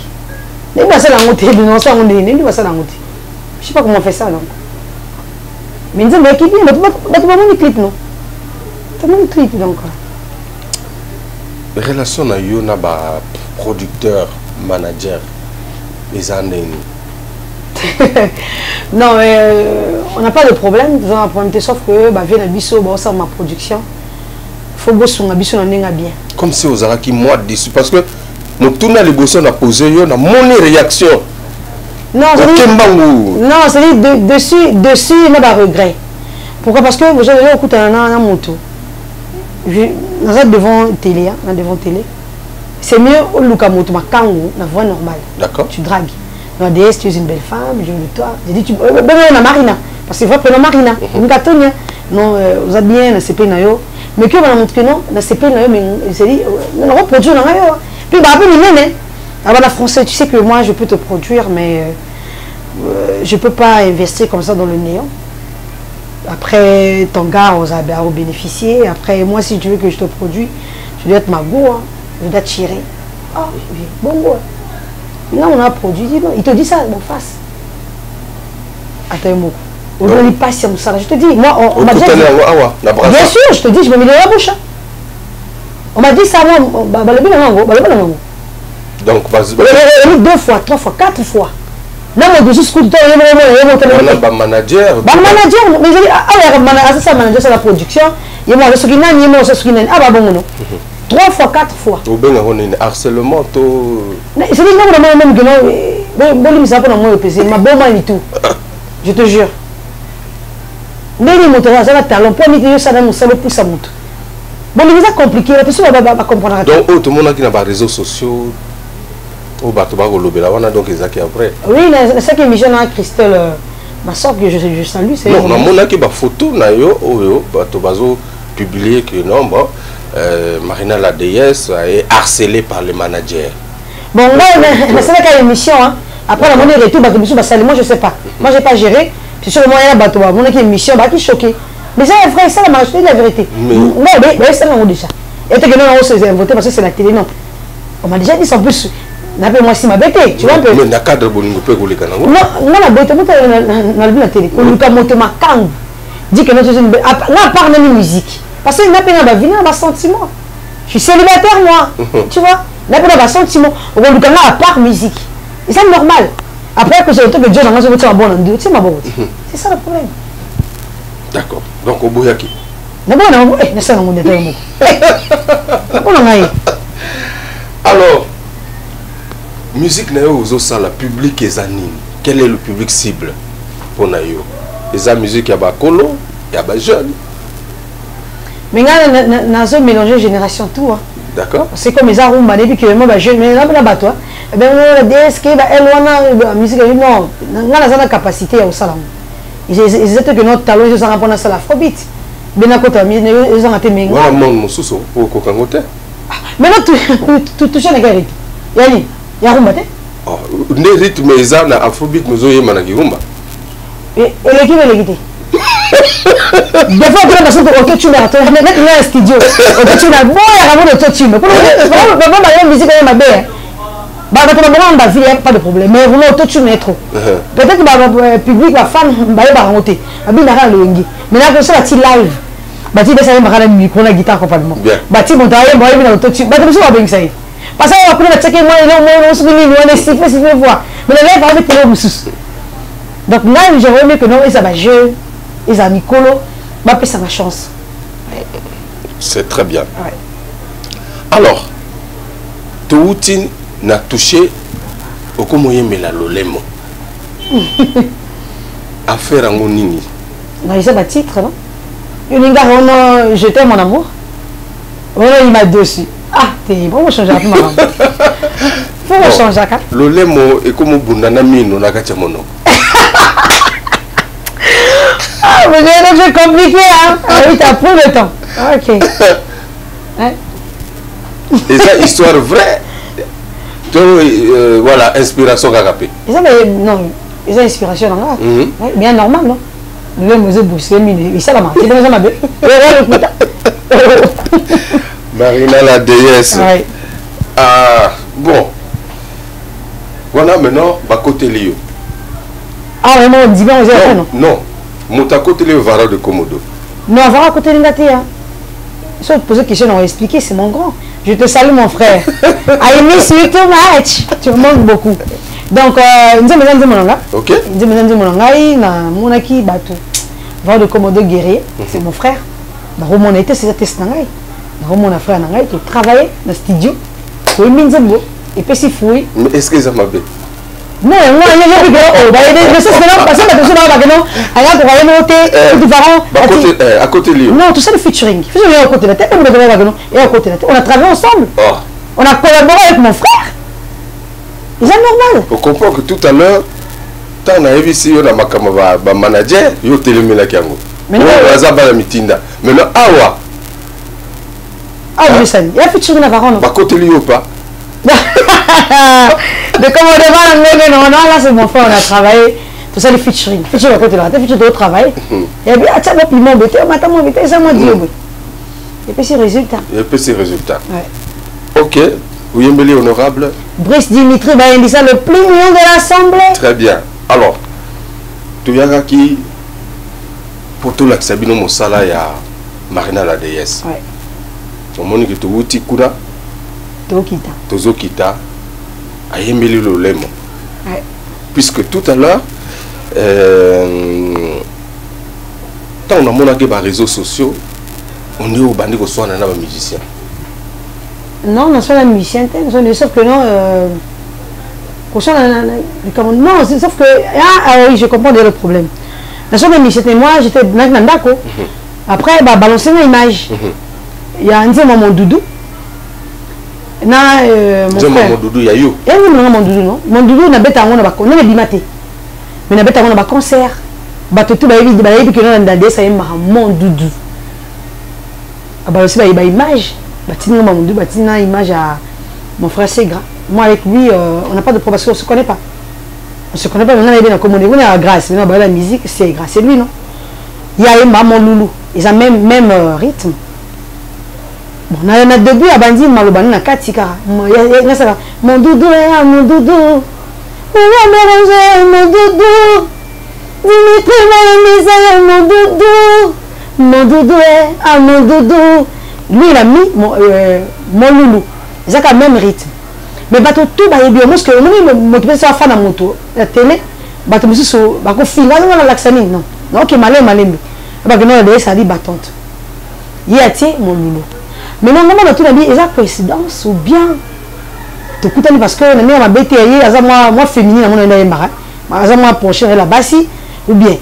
Il va ça la route, il va ça la route, il va ça la route. Je sais pas comment on fait ça donc. Mais il dit mais équipe, mais tu vas mon clip non. Tu vas mon clip donc. Relation na yo na ba producteur, manager, les années. Non, on n'a pas de problème. Nous avons un problème, sauf que bah vient biso, bah ça ma production. Faut bosser on a biso bien. Comme si aux araki moi dessus parce que nous tourne les bosser on a posé yo na mon réaction. Non, c'est dessus il n'a pas regret. Pourquoi? Parce que vous avez écouté un moto. Nous sommes devant télé, c'est mieux au Lukamoto, ma kango, la voix normale. D'accord. Tu dragues. Non, DS, tu es une belle femme, je veux de toi. J'ai dit, tu on a Marina. Parce que c'est vrai que Marina. Non, vous êtes bien, c'est pas nayo. Mais que on a montré que non, c'est pas nayo, mais il s'est dit, on va produire dans nayo. Puis, bah, après, il alors, la français, tu sais que moi, je peux te produire, mais je peux pas investir comme ça dans le néant. Après, ton gars, on va bénéficier. Après, moi, si tu veux que je te produis, je dois être ma go, hein. Je dois tirer. Ah, oui, bon go. Là, on a produit, il te dit ça, mon face. Attends un mot. On ne lit pas sur ça. Je te dis, moi, on m'a dit. Bien sûr, je te dis, je me mets dans la bouche. On m'a dit ça, moi, donc, deux fois, 3 fois, 4 fois. Là, moi, je suis manager. Manager, mais j'ai dit, ah, ça, manager, c'est la production. Et moi, ce qui n'a ni moi, ce qui n'a pas bon. 3 fois, 4 fois. Au bien, on a un harcèlement. C'est dit, non, même que non, bon, il s'appelle pas dans mon PC, ma bonne main et tout. Je te jure. Mais les motos, ça va talent, pour mettre ça dans mon salon pour ça monte. Bon, mais c'est compliqué, la personne va comprendre. Donc, tout le monde qui n'a pas de réseaux sociaux. Au bateau, donc ils ont après. Oui, c'est ça qui est mission à Christelle, ma soeur que je salue. Non, on a qui a photo, bateau publié que non, bon, Marina la déesse est harcelée par les managers. Bon, là, c'est là qu'il y a une mission. Après, la monnaie retour, moi je ne sais pas. Moi, je n'ai pas géré. C'est sur le moyen de bateau, mon équipe mission, qui est choqué. Mais c'est vrai, ça la majorité de la vérité. Non, mais c'est là déjà. Et que non, on s'est inventé parce que c'est la télé, non. On m'a déjà dit ça en plus. Moi si ma bête, tu vois un peu. Mais na cadre bolingo pe goleka nango. Non, la bête, moi na la télé. Ko luka moto ma kang. Dit que notre une là part de musique. Parce que n'a pas na venir na sentiment. Je suis célibataire moi. Tu vois? N'a pas na sentiment. Ko luka na part musique. Et c'est normal. Après que j'ai autant que Dieu dans moi je un bon endroit, c'est ma bonne. C'est ça le problème. D'accord. Donc au boyaki. Na bon na na ça on est dans moi. Alors musique na yo ozo sala public ezanine. Quel est le public cible pour na yo? Les musique ya ba kolo, ya ba jeune. Mais na zo mélanger génération tout hein. D'accord. C'est comme les arumba depuis que moi ba jeune mais là ba toi. Ben on DSK ba elwana musique non, na za capacité ya osala. Ils étaient que notre talent ils ont répondre à ça l'afrobeat. Ben à côté ils ont été menga. Voilà monde mususu au kokangote. Mais là tu touches na gari. Yani ya rumba te? Oh, ne rythme eza na afrobeat mozo yema na girumba. Et l'équipe est l'équité. Des fois, on a l'impression que tu as un studio. Tu as un bon autotune. Pour la musique, on a bien. Bah, on a vu, il n'y a pas de problème. Mais on a autotune trop. Peut-être que le public, la fan, va remonter. Mais là, comme ça, tu live. Bah, tu vas aller à micro, la guitare complètement. Bah, tu vas aller à l'autotune. Bah, tu vas bien ça. Parce que après, on a checké moi, on a sifflé, voir. Mais là, on va aller pour le moussous. Donc là, j'aimerais mieux que non, ils avaient jeu, ils avaient Nicolo, mais ça ma chance. C'est très bien. Ouais. Alors, Toutin n'a touché au Komoye Melalolemo. Affaire à Ngonini. Non, il s'est titre, non? Je t'aime mon amour. Voilà, il m'a dessus. Ah, t'es bon, on change un peu ma langue. Faut changer un peu. Lolemo est comme Bundana Mino, la Gachamono. Ah, mais c'est compliqué, hein? Ah oui, t'as pris le temps. Ok. Hein? Et ça, histoire vraie. Donc, voilà, inspiration Kakapé. Et ça, non, c'est inspiration. Bien normal, non? Nous avons bossé, mais ça, la marque. C'est ça, ma belle. Marina la déesse. Ouais. Ah, bon. Voilà maintenant, ma côté Léo. Ah, vraiment, on dit bien, non? Non. Mon côté Léo, Vara de Komodo. Non, Vara côté Lingati. Si on te pose une question, on va expliquer, c'est mon grand. Je te salue, mon frère. I miss you too much. Tu me manques beaucoup. Donc, nous sommes dans mon langage. Ok. Nous sommes dans mon langage. Mon aki, bateau. Vara de Komodo guerrier, c'est mon frère. Roman était, c'est ça, test nangai. Roman a frère nangai, tu travailles dans le studio. Tu es mis en et puis c'est fouillé. Mais est-ce que ça m'a fait? Non, moi, je n'ai pas de choses que non, parce que à côté de lui. non, tout ça le featuring. À côté de la tête, et à côté de la tête. On a travaillé ensemble. On a collaboré avec mon frère. C'est normal. On comprend que tout à l'heure, tu as vu ici, on a ma manager, il y a télémina qui a mais non, maintenant, awa. Ah oui, ça. Il y a featuring à Varon. À côté de lui ou pas? De commandement, non, là c'est mon frère, on a travaillé. Tout ça, le featuring. Featuring à côté de la tête, featuring de travail. Et puis, ah, tiens, puis mon bêté, on m'attend mon bêté, ça m'a dit. Et puis, c'est résultat. Et puis, c'est résultat. Ouais. Ok. Vous y honorable. Brice Dimitri, il ça le plus mignon de l'Assemblée. Très bien. Alors, tu y a qui pour tout l'accabino Moussala, il y a Marina la déesse. Ouais. Au moment que tu outi kuna. Tokita. Tozokita. Ayembeli le lemo. Ouais. Puisque tout à l'heure, quand on a mon les réseaux sociaux, on est au bandit qu'on soit un musicien. Non, on soit un musicien, sauf que non. Non, sauf que. Ah oui, je comprends le problème. Dans son musicien, moi j'étais dans Nandako. Après, balancer une image. Il y a un mon doudou. Mon frère. Mon doudou, il y a eu. Et oui, mon doudou, non. Mon doudou, n'a pas un on a bimaté. Mais n'a pas un concert. Bateau tout, il y a que non, dans ça y est, mon doudou. Ah, aussi, il y a une image. Mon doudou, une image à mon frère Segra. Moi, avec lui, on n'a pas de problème parce qu'on ne se connaît pas. On ne se connaît pas, maintenant, il est dans la communauté. On est à Grâce, maintenant, la musique, c'est Grâce. C'est lui, non. Il y a mon loulou. Ils ont même rythme. Bon, on a début à Bandi, on a le 4 sikara. Mon doudou est mon doudou. On va mélanger mon doudou. Dimitri m'a mon doudou. Mon doudou est mon doudou. Lui, il a mis mon loulou. Ils ont quand même rythme. Mais bateau tout, il y a bien parce que moi, je suis fan de moto. La télé, bateau, je suis film, je l'accent, non. Non, ok, malin. Parce que non, ça dit battante. Il y a mon loulou. Mais non, on a tout dit, est-ce coïncidence ou bien tu écoutes parce que on a bêté moi féminine on a moi penché la bassi ou bien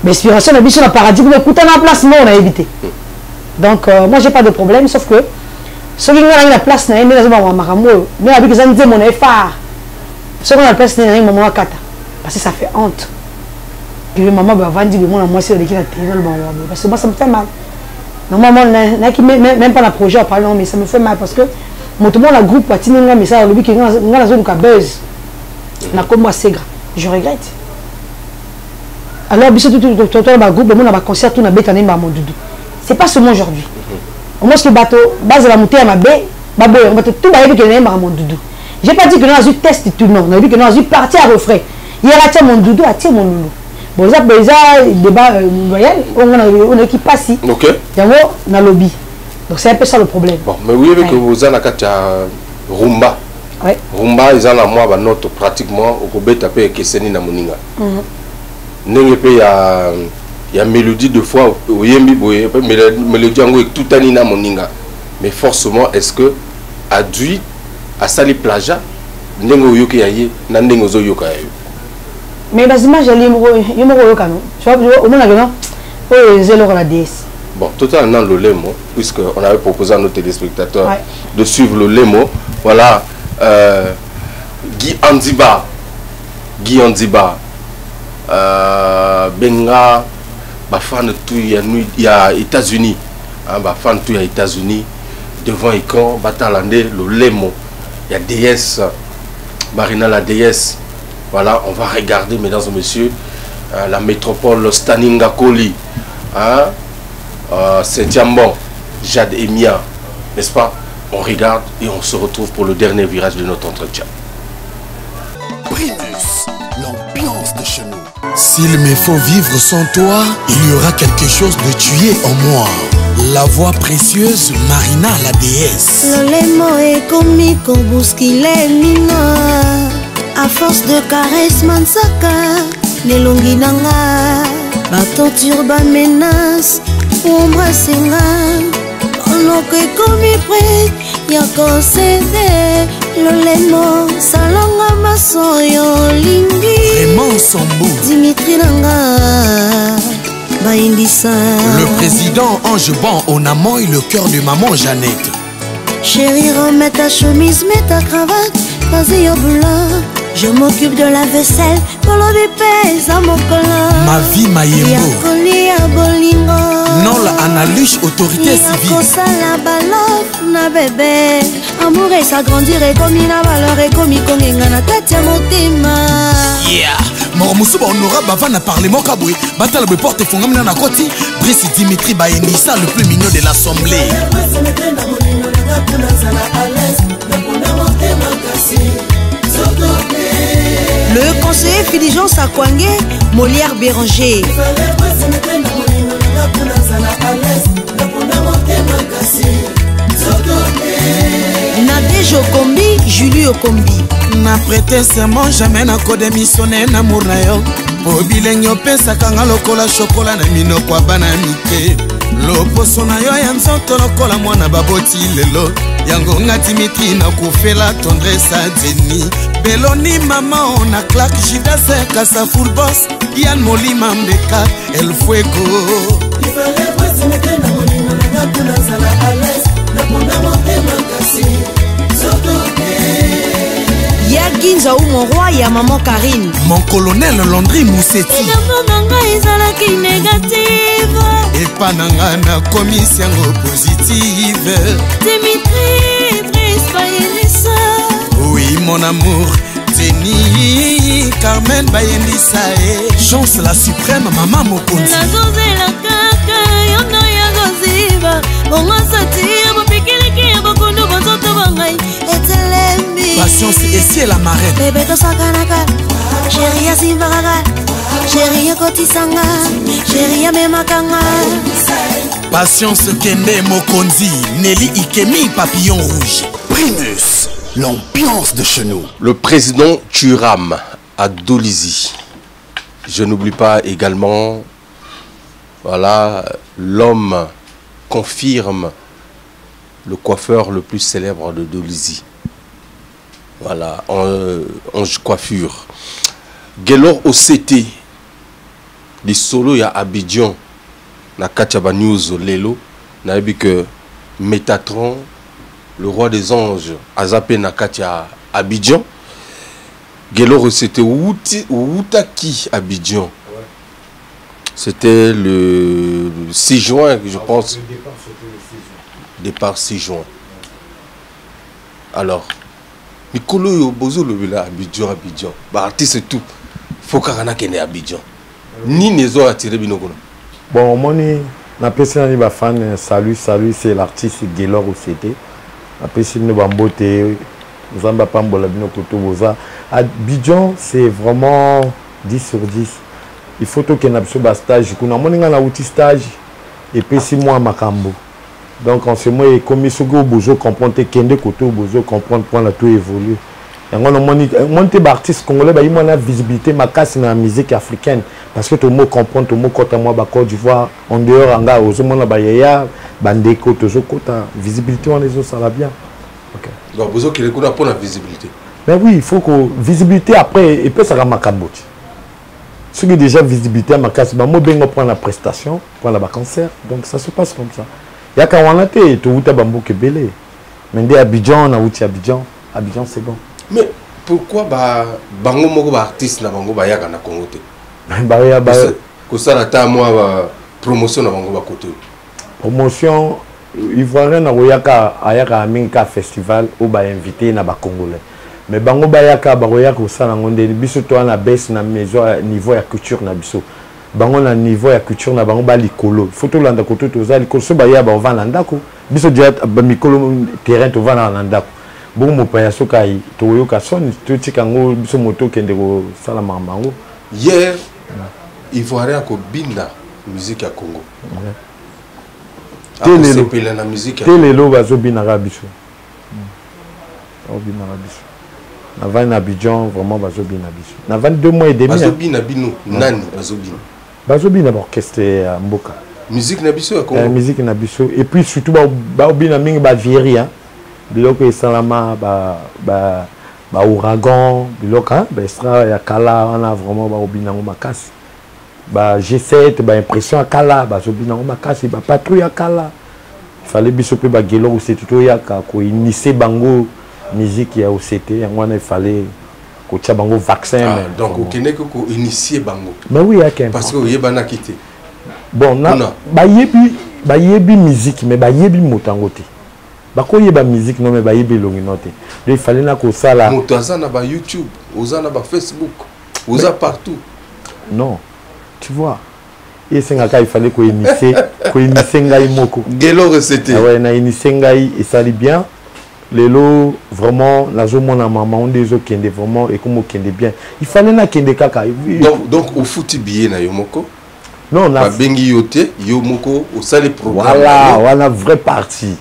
l'inspiration de sur le paradigme écouter la place on a évité. Donc moi j'ai pas de problème sauf que ceux qui ont la place na mais mais avec les années mon effort ceux qui ont la place na maman kata parce que ça fait honte que maman va vendre le monde à moi c'est de qui la télé parce que moi ça me fait mal. Normalement, même pas le projet, pardon, mais ça me fait mal parce que mon tout le monde a groupe, mais ça, le but qui est dans la zone qui buzz, na comme moi c'est grave. Je regrette. Alors, bisous tout le groupe, le monde a concert, tout n'a pas été mon doudou. C'est pas seulement aujourd'hui. Au moins, ce bateau, base de la montée à ma baie, on va tout bailler que n'a pas mon doudou. J'ai pas dit que nous avons eu test tout non, on a dit que nous avons eu partie à refrain. Hier, à mon doudou, à mon loulou. Bon, ça, débat loyal, on a qui passe ici. Ok. Il y a un lobby. Donc c'est un peu ça le problème. Bon, mais oui, avec vous avez Rumba. Oui. Rumba, ils ont la moi, note pratiquement, au Kobe tapé et Kesseni na Moninga. Il y a mélodie de fois, mélodie en tout na Moninga. Mais forcément, est-ce que à Dui, à Sali Plaja, Nengo Yoke Yaye, Nandengo Zo Yoka Yaye. Mais les images, il y a au moins la déesse. Bon, totalement le Lemo, puisqu'on avait proposé à nos téléspectateurs de suivre le Lemo. Voilà, Guy Andiba, Benga, fan tout il y a États-Unis, fan tout il y a États-Unis, devant écran, Batalande, le Lemo, il y a déesse, Marina la déesse. Voilà, on va regarder, mesdames et messieurs, la métropole Staninga Koli, hein, Saint-Diamant, Jade et Mia, n'est-ce pas? On regarde et on se retrouve pour le dernier virage de notre entretien. Primus, l'ambiance de chez nous. S'il me faut vivre sans toi, il y aura quelque chose de tué en moi. La voix précieuse, Marina la déesse. Lolemo ekomi kobuskile mina. À force de caresses mansaka, nelongi nanga. Batorture ba menace, embrasser nga. Onoko ekomi prêt, yako cédé. Lolemo salanga masoyo lingi. Vraiment sans bout. Dimitri nanga. Le président Ange Ban en amont et le cœur de maman Jeannette. Chérie, remets ta chemise, mets ta cravate, vas-y au boulot. Je m'occupe de la vaisselle, pour le pèse à mon collant. Ma vie Mayembo. Yakolia bolingo. Non la analyse autorité civile. Yakosa la balof na bébé. Amour et s'agrandir et comme na valeur et comme il kongenga na tête ya motema. Yeah. Moromusuba honora bavana parlement kabwe. Batala be porte fongamina na koti. Brice Dimitri Bayenisa, le plus mignon de l'assemblée. Le conseiller Fulgence Akwangé, Molière Béranger. Nadège Okombi, Julie Okombi. Na prêté serment jamais na kode missionné na mournayo. Po bilenyo pesa kanga lokola chokola na minoko abana mike. Loposo na yo ya nzoto lokola mwana baboti lelo. Yango nga Dimitri na kufela tendresse à Deni. Beloni mama on a claque Jidase Kasa full boss. Yann Molima Mbeka El Fuego. Il fallait pas se mettre na molimo na kuna sala à l'aise. Na pona monte makasi. Yaginza ou mon roi ya maman Karine. Mon colonel Landry Mousseti. Ezalaki négative. Et pas nanga na commission positive. Dimitri Brice Bayenisa. Oui mon amour. Denis Carmen Bayenisa. Chance la suprême maman Mokonzi. Nazozela kaka yono ya goziba. Bongo satir bopikiliki bokundu bonzoto bangai. Etelemi. Patience et si la marraine. Bébé to sakanaka. Chérie ya simbaraka. Chérie ya kotisanga. Chérie ya memakanga. Patience Kende Mokonzi. Nelly Ikemi Papillon Rouge. Primus, l'ambiance de chez nous. Le président Thuram à Dolizy. Je n'oublie pas également, voilà, l'homme confirme le coiffeur le plus célèbre de Dolizy. Voilà, Ange Coiffure. Gelor OCT, les solos ya Abidjan, na Kachaba News Lelo, na dit que Métatron, le roi des anges, a zappé na Katia Abidjan. Gelor c'était Outaki Abidjan. C'était le 6 juin, je pense. Le départ, c'était le 6 juin. Départ 6 juin. Alors, Mikolo yo bozo le villa Abidjan. Bah artiste et tout. Faut qu'arana kene Abidjan. Ni nezo attiré binokona. Bon, moni na pesi ni ba fan salut c'est l'artiste Gelor OCT. Na pesi ni bambote Zamba pambola binokoto boza. Abidjan c'est vraiment 10 sur 10. Il faut que na biso ba stage kuna moni nga na outil stage et puis 6 mois makambo. Donc en ce moment comme il faut que bozo comprendre kende koto bozo comprendre point la tout évolue. Yango no moni monte ba artiste congolais ba yimo na visibilité makasi na musique africaine parce que tout le monde comprend tout le monde kota moi ba Côte d'Ivoire en dehors anga ozo mona ba yaya bandeko tozo kota visibilité on les ça va bien. OK. Donc bozo qui lekuna pour la visibilité. Mais oui, il faut que visibilité après et puis ça va makaboti. Ce qui est déjà visibilité à makasi ba mo bengo prendre la prestation, prendre la concert. Donc ça se passe comme ça. Il y a quand on a été tout outa bambo kebele. Mais dès Abidjan on a outi Abidjan c'est bon. Mais pourquoi bango moko ba artiste na bango ba yaka na Congo te? Ba ya ba ko sala ta moi ba promotion na bango ba côté. Promotion Ivoirien na royaka ayaka minka festival ou ba invité na ba congolais. Mais bango bayaka ba royaka osala ngonde biso to na baisse na maison niveau ya culture na biso. Bango na niveau ya culture na bango ba likolo. Photo landa ko to za likolo so ba ya ba vana ndako. Biso dia ba mikolo terrain to vana na ndako. Bon mo pa ya soka yi to yoka son to tikango biso moto kende ko sala mamango. Hier Ivoirien ko binda musique ya Congo. La musique. Telelo bazobinaka biso. Bazobinaka biso. Navani na Abidjan vraiment bazobina biso. Navani 2 mois et demi. Bazobina bino nani bazobina. Bazobina orchestre ya mboka. Musique na biso ya Congo. Musique na biso et puis surtout bazobina mingi ba vierie hein. Biloko esalama ba ouragan, biloko hein, ba extra ya kala on a vraiment bazobina ngo makasi. Ba G7 ba impression akala bazobina ngo makasi ba patrouille akala. Il fallait bisoper ba gelo OCT to yaka ko initier bango musique ya OCT yango il fallait ko tia bango vaccin donc au Kenya ko initier bango. Mais oui yaka parce que yebana kité. Bon na ba yebi musique mais ba yebi motangote. Ba ko yeba musique non mais ba yebi longinote. Donc il fallait na ko sala motaza na ba YouTube, oza na ba Facebook, oza partout. Non. Tu vois, et c'est il fallait qu'on initie ngai moko. Gelo recette. Ah ouais, na initie ngai et ça dit bien. Lelo vraiment la zone mon maman on des autres qui est vraiment et comme qui est bien. Il fallait na kende kaka. Donc au foot billet na yomoko. Non, na bengi yote yomoko au sale programme. Voilà vraie partie.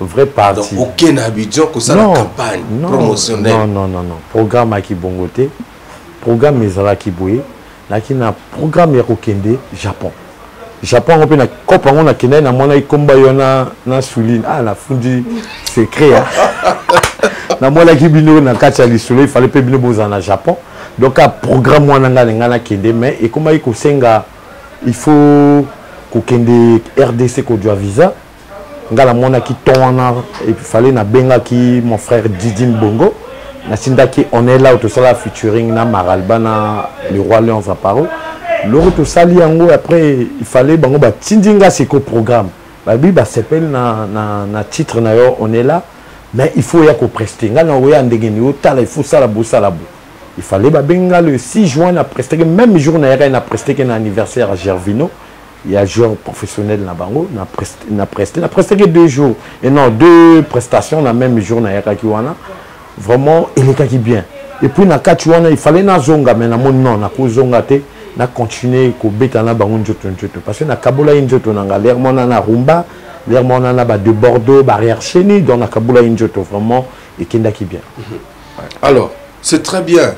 Vraie partie. Donc aucun Abidjan que ça la campagne promotionnelle. Non. Programme à qui bongoté. Programme ezala qui boye. Lakini na programme ya kokende Japon. Japon on peut na kopa on na kende na mona ikomba yona na souline na fundi secret. Na mona ki bino na kacha lisolo il fallait pe bino boza na Japon. Donc a programme wana ngana kende mais et comment il kosenga il faut kokende RDC ko doit visa. Ngala mona ki tona et puis fallait na benga ki mon frère Didine Bongo. On est là, tout ça, featuring na Maralba, na le roi Léon Zaparo. Le tout ça, après, il fallait que Tindinga c'est qu'au programme. Babi s'appelle na titre on est là, mais il faut y aller prester. Il faut ça la bosse à la boue. Il fallait que le 6 juin na prester, même jour na prester qu'un anniversaire à Gervino. Il y a un joueur professionnel na bango, na presté que 2 jours et non 2 prestations na même jour na Kiwana. Vraiment il est qui bien et puis na katuana il fallait na zonga mais na mon non na ko zonga te na continuer ko beta na bango njoto parce que na kabola njoto na l'air mona na rumba l'air mona na ba de Bordeaux barrière chéni dans na kabola njoto vraiment et kenda qui bien. Alors c'est très bien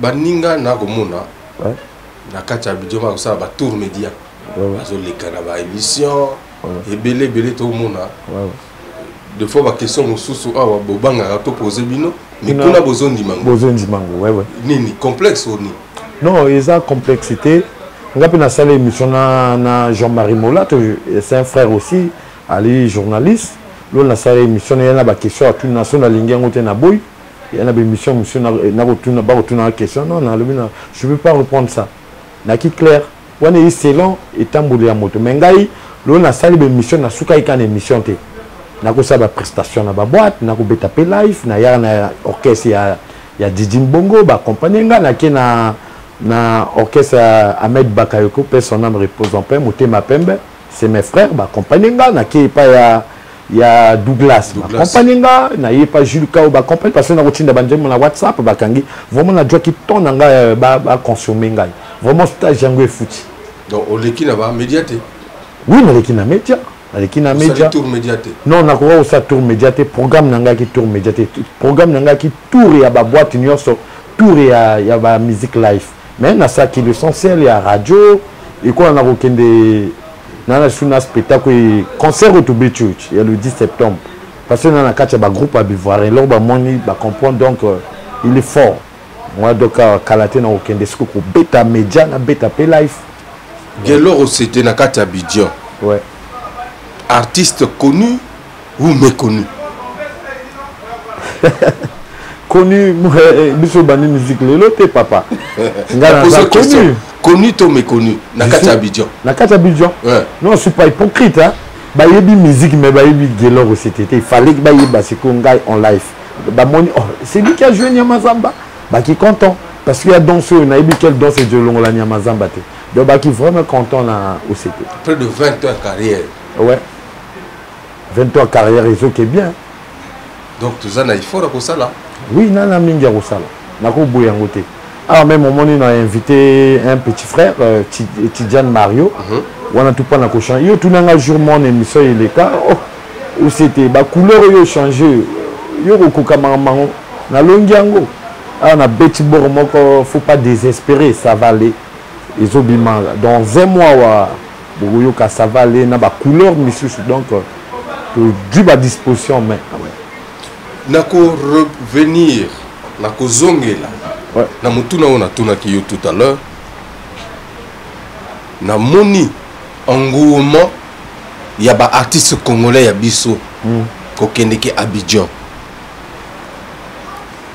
baninga na komona na kacha bidjoma ça ba tour média bazo le kana ba émission et belé to mona. Des fois, la question est bobanga to poser bino, mais qu'on a besoin d'imango. Besoin d'imango, ouais. Ni complexe ou ni? Non, il y a complexité. On a pu faire l'émission na Jean-Marie Mola, c'est un frère aussi, Ali journaliste. Là, on a fait l'émission, il y a des questions à toute nation, la ligne na boy. Il y a des émissions, monsieur na retourne la question. Non, je ne veux pas reprendre ça. Na qui clair. On est ici long et tamboulé à moto. Mais là, on a fait l'émission, na souka ikan émission te. Nako sa ba prestation na ba boîte nako beta pe live na ya na orchestre ya Didine Bongo ba accompagner nga na orchestre Ahmed Bakayoko paix son âme repose en paix Motema Pembe c'est mes frères ba accompagner nga na ki pa ya Douglas ba accompagner nga na ye pa Jules Kao ba accompagner parce que na rotinda banjemo na WhatsApp ba kangi vraiment na joie qui ton nga ba consommer nga vraiment stage yango fouti donc au leki na ba médiaté oui na leki na média avec une média tour médiaté non on a quoi ça tour médiaté programme nanga qui tour médiaté programme nanga qui tour ya ba boîte nyonso tour ya ba musique live mais na ça qui l'essentiel ya radio et quoi on a okende na suna spectacle concert au Toubé Church il y a le 10 septembre parce que na na kacha ba groupe à Bivoire et là ba moni ba comprendre donc il est fort moi donc kalaté na okende ce ko beta média na beta pe live Geloro c'était na kacha Abidjan ouais. Artiste connu ou méconnu? Connu, biso bani musique lelo te papa. Ngana za connu. connu ou méconnu, Nakata Abidjan. Nakata Abidjan. Ouais. Non, je ne suis pas hypocrite. Hein. Bah, il y a des musiques, mais bah, il y a des Gelor au CTT. Il fallait que bah, il y ait en live. Bah, c'est lui qui a joué Nyamazamba. Bah, qui est content. Parce qu'il y a dansé, on a vu quelle danse est de long la Nyamazamba. Donc, bah, qui est vraiment content là, au CTT. Près de 20 ans de carrière. Ouais. 20 ans de carrière, et qui est bien. Donc, tout ça, il faut pour ça là. Oui, Nana Minga Rosala. Nako Bouyangote. Alors, même au moment où on a invité un petit frère, Tidjane Mario. On a tout pas dans le cochon. Il y a tout un jour, mon émission, il est là. Où c'était, bah, couleur, il a changé. Il y a un cocaman, na longiango. Alors, on a bêti boromoko, faut pas désespérer, ça va aller. Les obimans, dans un mois, ça va aller, na ba couleur, monsieur, donc, du à disposition, mais. Nako revenir, nako zongela. Ouais. Na mutuna on a tourné tout à l'heure. Na moni engouement, il y a des artistes congolais à Bisso, Kokendeke Abidjan.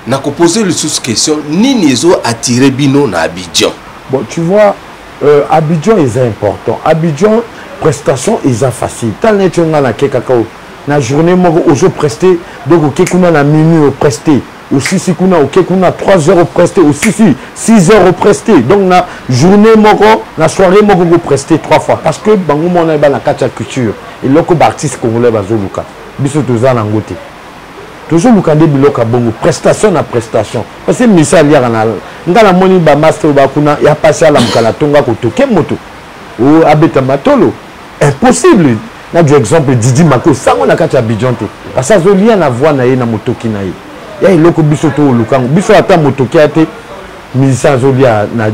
N'a posé le sous-question, ni nizo attiré bino na Abidjan. Bon, tu vois, Abidjan est important. Abidjan, prestation est facile. Tant que tu as na journée, je presté, donc on a minuit presté. Aussi, si on a 3 heures presté, aussi, 6 heures presté. Donc, la journée, la soirée, on presté 3 fois. Parce que, on a la culture. Et là, les artistes congolais, ils sont tous en angoté. Toujours le candidat biloka bongo prestation na prestation parce que misali ya kana ngala moni ba master ba kuna ya passé à la mukala tonga ko toke moto o abeta matolo impossible na du exemple Didi Mako sango na kati ya Abidjan te parce que zolia na voix na ye na motoki na ye ya iloko biso to lukango biso ata motoki ate musicien zolia na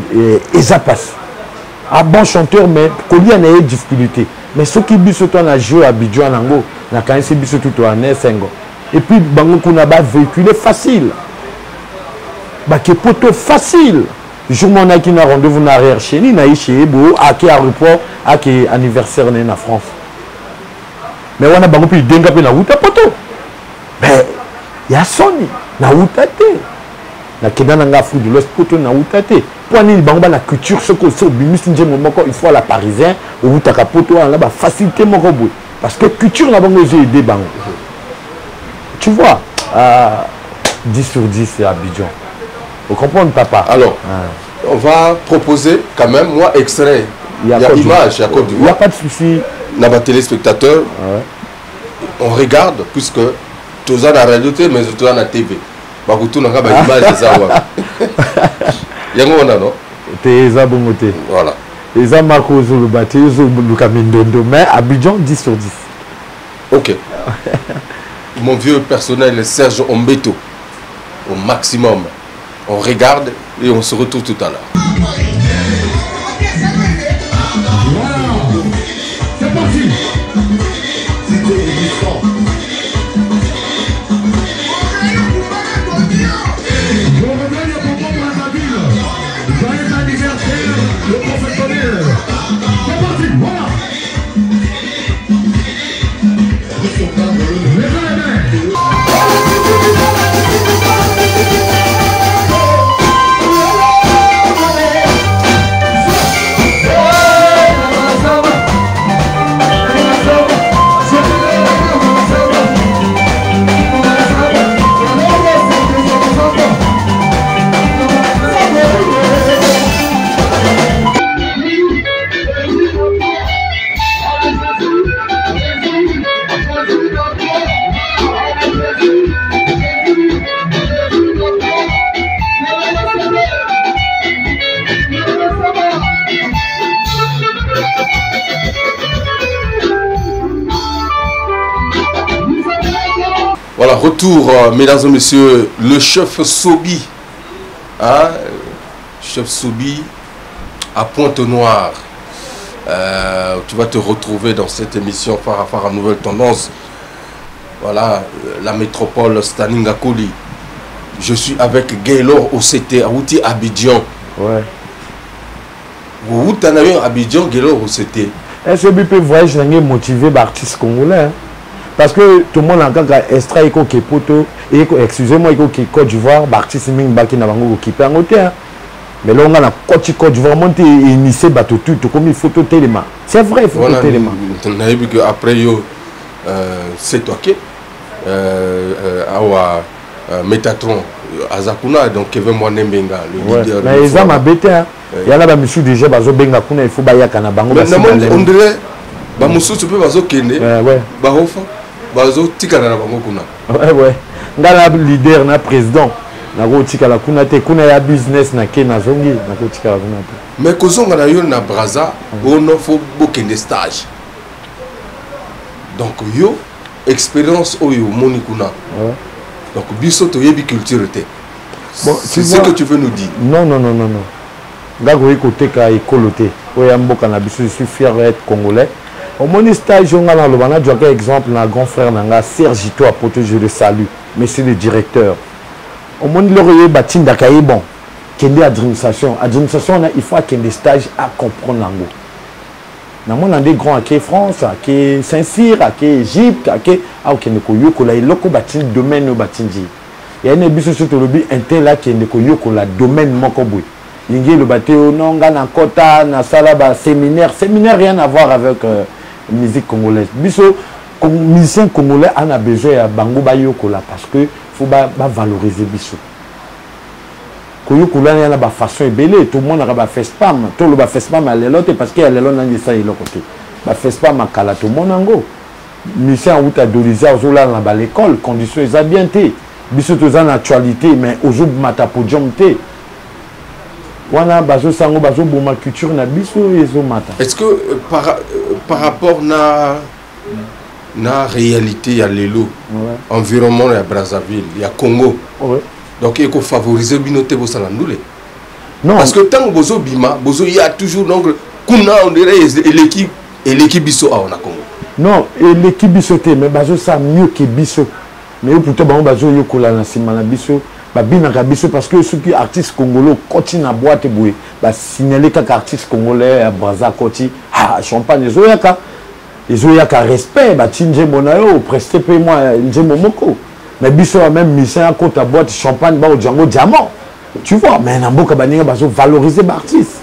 eza passe un bon chanteur mais kolia na ye difficulté mais ce qui biso to na jouer à Abidjan nango na kanisi biso to na sengo. Et puis, on a véhiculé facile. Qui poto facile. Le jour où on a un rendez-vous arrière chez nous, on a chez Ebo, à qui aéroport, à qui anniversaire en France. Mais on a un peu de temps na route poto. Mais il y a Sony, na route à té. Na Kenya na Afrique de l'Ouest poto na route à té. Pour nous, la culture, ce que c'est, il faut à la parisien, au route à poto, on a facilité mon robot. Parce que culture, on a aidé. Tu vois, 10 sur 10 c'est Abidjan. Vous comprenez, papa? Alors, on va proposer quand même, moi, extrait. Il y a image, il y a Côte d'Ivoire. Il n'y a pas de souci. Dans les téléspectateurs, on regarde, puisque tout ça dans la radio, mais tout ça dans la TV. Tout ça dans l'image, c'est ça. Il y a un moment, non? Voilà. Les Amako Zolubati, Zolukamindondo, mais Abidjan 10 sur 10. Ok. Mon vieux personnel Serge Ombeto, au maximum. On regarde et on se retrouve tout à l'heure. C'est parti. Joyeux anniversaire, le professionnel. C'est parti, voilà. Voilà, retour, mesdames et messieurs, le chef Sobi. Hein? Chef Sobi à Pointe-Noire. Tu vas te retrouver dans cette émission par rapport à Nouvelle Tendance. Voilà, la métropole Staninga Koli. Je suis avec Gaylor OCT, Aouti Abidjan. Ouais. Où tu as eu Abidjan, Gaylor OCT? Est-ce que tu peux voyager motivé par l'artiste congolais? Parce que tout le monde a un extrait qui est poto, excusez-moi, qui est Côte d'Ivoire, l'artiste Ming Baki n'a pas qui peut en côté. Mais là, on a Côte d'Ivoire monter et initier bateau tout comme il faut tout téléma. C'est vrai, il faut tout téléma. On a vu qu'après, c'est toi qui Métatron, Azakuna, donc Kevin Mwanembenga, le leader. Mais ils ont m'abêté. Il y a là, monsieur déjà, Bazobenga Kuna, il faut Bayaka na Bango. Mais on dirait, Bamoussou, tu peux Bazo Kende, Bahofa, Bazo Tikana na Bango Kuna. Ouais. Ngala leader, na président. Nako Tikala Kuna, te Kuna ya business na Kena Zongi, Nako Tikala Kuna. Mais Kozonga na yo na Braza, on a faut Bokende stage. Donc, yo, expérience oyo moni kuna. Donc biso to yebi culture te. Bon, c'est ce que tu veux nous dire. Non. Gago écoute ka écoloté. Oya mboka na biso, je suis fier d'être congolais. Au moni stage on a dans le bana du exemple na grand frère nanga Serge Ito Apoto, je le salue. Monsieur le directeur. Au moni le batinda ka bon. Kende administration, il faut qu'il y ait des stages à comprendre l'ango. Dans mon des grands à France, à Saint-Cyr, à Égypte, à Koyokola, et loko batin domaine au batinji. Il y a une émission sur le but intel là qui est Koyokola domaine mokoboui. Il y a le bateau non gana kota na salaba séminaire rien à voir avec musique congolaise. Biso musicien congolais en a besoin à bango bayokola parce que faut valoriser biso. Koyokola y a ba façon belé tout le monde a ba fait spam tout le ba fait spam à l'autre parce qu'il y a l'autre dans ça il côté ba fait spam à kala tout le monde ngo mission où ta dolisa aux là dans l'école conditions ils a bien té biso tous en actualité mais aujourd'hui mata podium té wana bazo sango bazo boma culture na biso ezo mata. Est-ce que par rapport na réalité ya lelo environnement ya Brazzaville ya Congo donc il faut favoriser binoté pour salandoule. Non. Parce que tant que bozo bima, bozo il y a toujours donc kuna on dirait l'équipe biso a on a Congo. Non, et l'équipe biso mais bazo ça mieux que biso. Mais plutôt bazo yokola na simana biso, ba binaka biso parce que ceux qui artistes congolais continue à boîte boué, ba signaler qu'un artiste congolais à Brazza Koti, champagne zoyaka. Zoyaka respect, ba tinje bonayo, presté paye-moi njemo moko. Mais biso même mission à côté à boîte champagne ba au Django diamant. Tu vois, mais namboka baninga bazo valoriser l'artiste.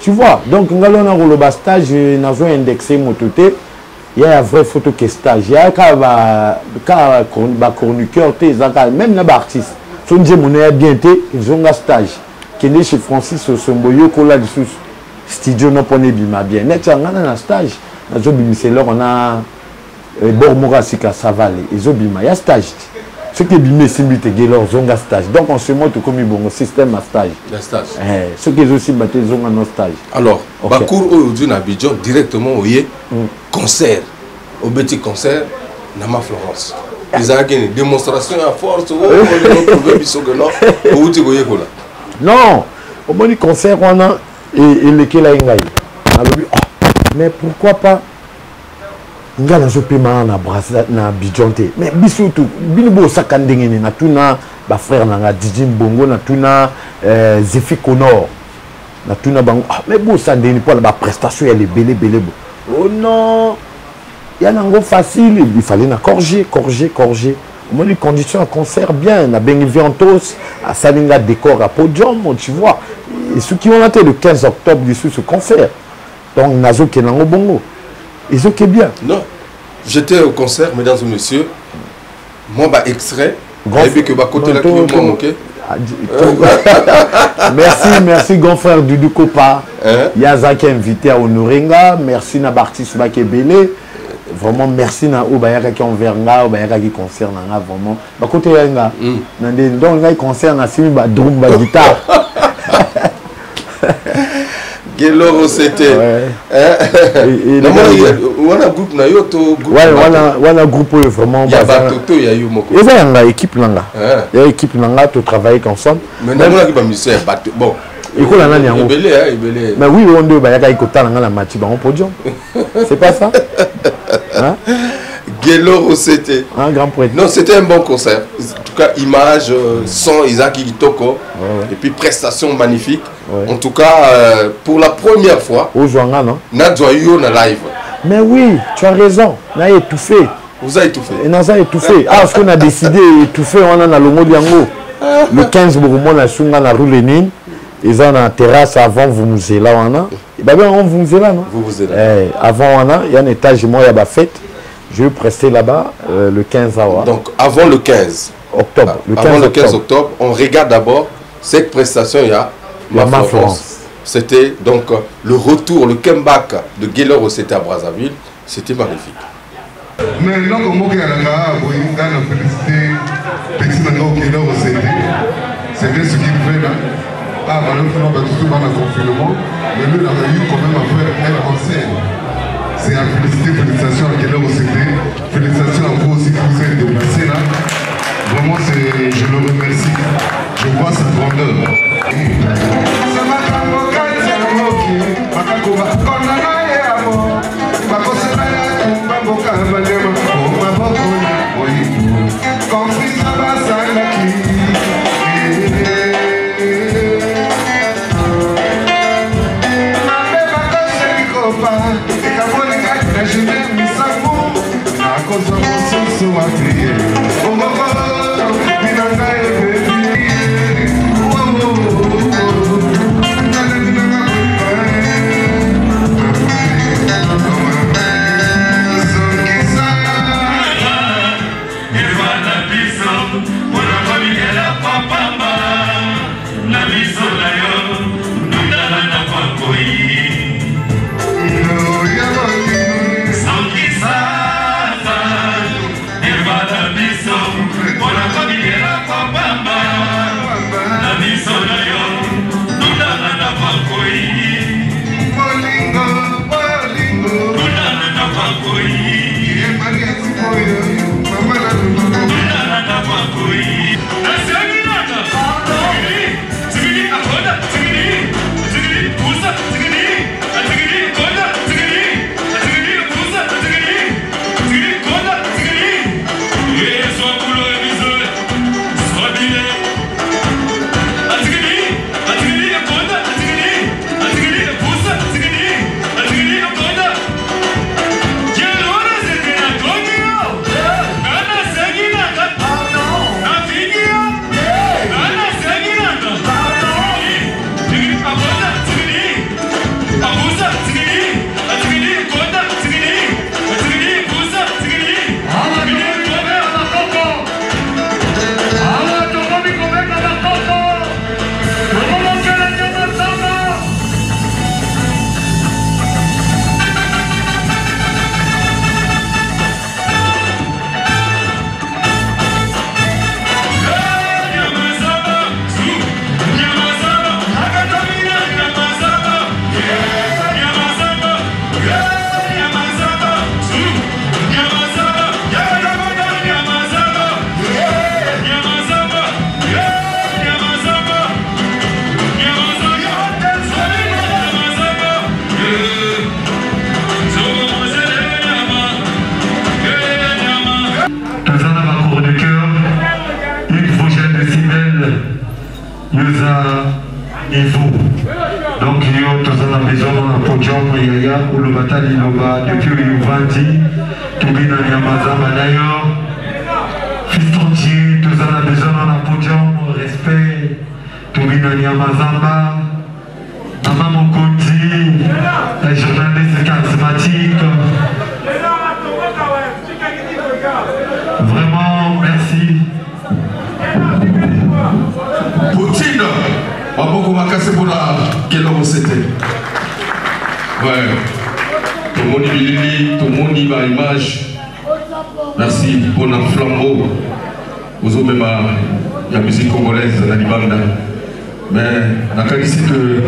Tu vois, donc ngalo na rolo ba stage na zo indexé mototé, il y a une vraie photo que stage. Il y a ba chroniqueur té zaka même na ba artiste. Son djemone bien té, ils ont un stage. Qui est chez Francis Somboyo kola du studio no pone bima bien. Net ngana na stage. Na zo bimiselo on a Bormora Sika Savale, ils ont bima, il y a stage. Ce qui est bimé, c'est que leur zonga stage. Donc on se montre comme un système à stage. La stage. Ce qui est aussi battu, ils ont un stage. Alors, Bakour aujourd'hui à Abidjan, directement au concert, au petit concert, Nama Florence. Ils ont une démonstration à force, non, au moins concert, on a et le Kela Ingaï. Mais pourquoi pas? Ngala zo pema na Brazza na Abidjan te mais biso tout binobo sakandengene na tuna ba frère nanga Didi Mbongo na tuna Zefi Conor na tuna bango mais bo sandeni pour la prestation elle est belé oh non il y a nango facile il fallait na corriger au moins les conditions à concert bien na bengi Vientos à Salinga décor à podium tu vois et ceux qui ont été le 15 octobre du ce concert donc nazo kenango bongo. Ils ont que bien. Non. J'étais au concert, mesdames et messieurs. Moi, bah, extrait. Merci, grand frère Dudu Kopa. Yazak invité à Honorenga. Merci, Nabartis Bakebele. Vraiment, merci na Obayaka qui enverga, Obayaka qui concerne vraiment. Bah, côté Yenga. Donc, il concerne à Simi, bah, drum, bah, guitare. Geloro c'était on a groupe na yoto on a groupe vraiment il y a Batoto il y a eu moko et ça la équipe nanga il y a équipe nanga to travailler ensemble mais on a qui pas musicien Bato bon écoute la nani yango belé mais oui on doit ba yaka ikota nanga na match ba on podium c'est pas ça hein Geloro c'était un grand prêtre. Non, c'était un bon concert. En tout cas, image, son, Isaac Itoko, et puis prestation magnifique. En tout cas, pour la première fois, non? Nadjoyo na live. Mais oui, tu as raison. On a étouffé. Vous avez étouffé. Et on a étouffé. Ah, parce qu'on a décidé d'étouffer, on a le mot diango. Le 15 Bourmon a sunga na rue Lénine. ils ont une terrasse avant Vumuzela wana. Bah bien on Vumuzela non. Vumuzela. Avant wana, il y a un étage moi il y a ba fête. Je vais rester là-bas le 15 août. Donc avant le 15 octobre. Avant le 15 octobre, on regarde d'abord cette prestation il y a Ma Florence. C'était donc le retour, le comeback de Gaylor OCT à Brazzaville. C'était magnifique. Mais non, comme on a félicité Petit Mano Gaylor OCT. C'est bien ce qu'il fait là. Ah, malheureusement, on va tout dans le confinement. Mais lui, il a eu quand même à faire un concert. C'est à féliciter, félicitations à Gaylor OCT. Félicitations à vous aussi qui vous êtes déplacés là. Vraiment, je le remercie. Je vois sa grandeur. Donc, il y a tous en maison, un podium, il y a où le bataille, il va depuis le 20, tout bien dans Yamazama d'ailleurs. Fils entier, tous en maison, un podium, respect, tout bien dans Yamazama. Maman Mokondi, un journaliste charismatique. Vraiment, merci. Poutine, Maboko Makase pour la Gaylor OCT. Ouais. Tout le monde y tout le monde y va image. Merci pour la flambeau. Vous avez même la musique congolaise, la Libanda. Mais la qualité que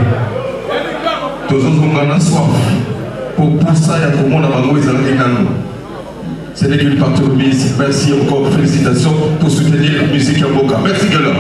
tous les gens soif. Pour ça, il y a pour moi la c'est l'équipe du parti Miss. Merci encore, félicitations pour soutenir la musique en Boca. Merci Gaylor.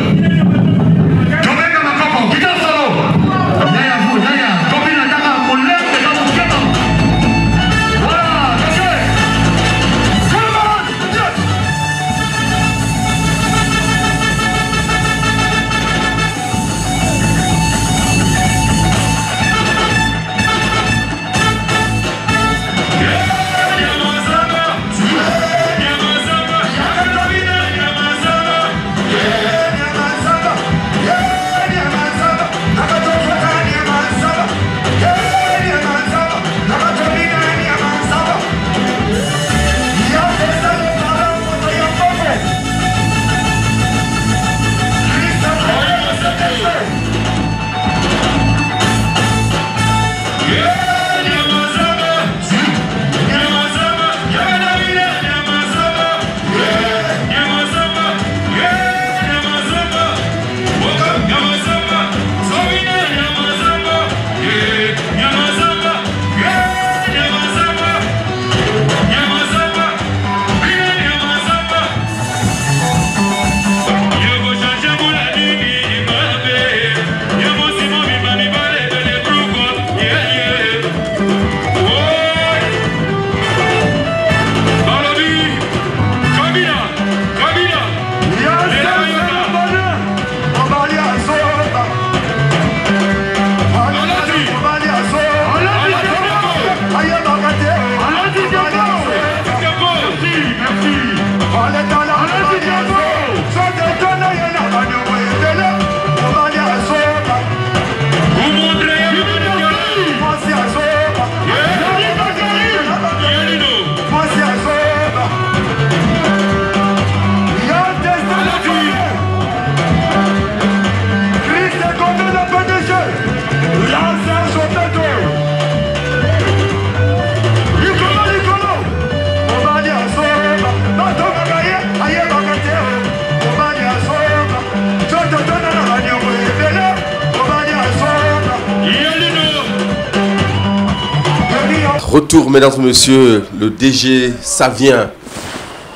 Retour, mesdames et messieurs, le DG, ça vient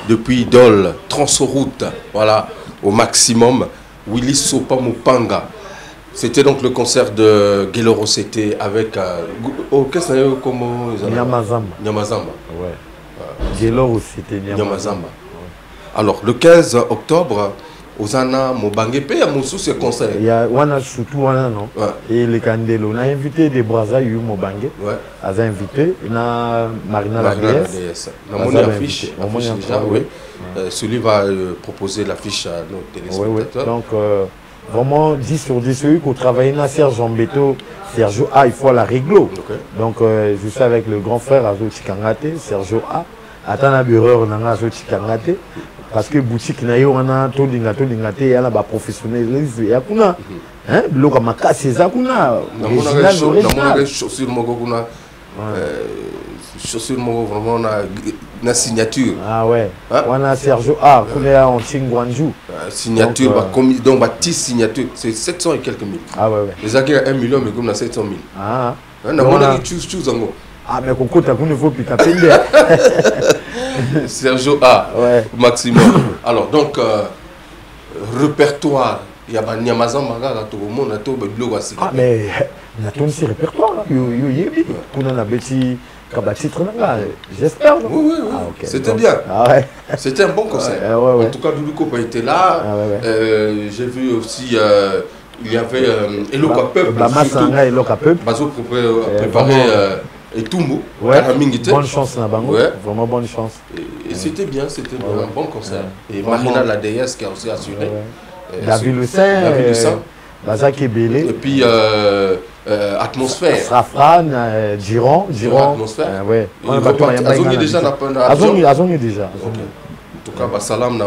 depuis Dole, Transoroute, voilà, au maximum, Willy Sopa Mupanga. C'était donc le concert de Geloro, c'était avec... qu'est-ce que c'est comme... Nyamazamba. Nyamazamba. Ouais. Geloro, c'était Nyamazamba. Ouais. Alors, le 15 octobre, Ozana Mobange paye à mon sous ce concert. Il y a Wana surtout Wana non. Ouais. Et les Candelo, on a invité des Brazza, il y a eu Mobange. Ouais. On a invité, on a Marina la DS. On a mon affiche déjà, oui. Celui va proposer l'affiche à nos téléspectateurs. Donc, vraiment 10 sur 10, celui qui travaille dans Serge Ambeto, Sergio A, il faut la réglo. Okay. Donc, je suis avec le grand frère Azo Chikangate, Sergio A. Attends la bureau, on a Azo Chikangate. Parce que boutique na yo wana to linga te ya na ba professionnalisme ya kuna hein loka makasi za kuna na mona chaussure moko kuna chaussure moko vraiment na signature ah ouais wana Sergio A kuna en Chingwanju signature ba comme donc ba 10 signature c'est 700 et quelques mille ah ouais les acquis 1 million mais comme na 700 000 ah na mona choose ngo ah mais kokota kuna faut pika pende Sergio A, ouais. Maximum. Alors, donc, répertoire, il y a Nyamazamba, tout le monde a tout le blog. Ah, mais il y a tout ce répertoire. On a un petit titre là, j'espère. Oui, oui, ah, okay. C'était bien. Ah, ouais. C'était un bon concert. En tout cas, Doudou Kopa était là. Ah, ouais. J'ai vu aussi, il y avait Eloka Peuple. Eloka Peuple. Bazo préparé. Et tout mot, ouais, bonne chance là-bas, ouais. Vraiment bonne chance. Et c'était bien, c'était un bon concert. Et Marina la déesse qui a aussi assuré. David Lucin, Bazaki Belé. Et puis Atmosphère. Safran, Giron. Atmosphère. Ouais. Azongi déjà. Azongi déjà. En tout cas, Salam na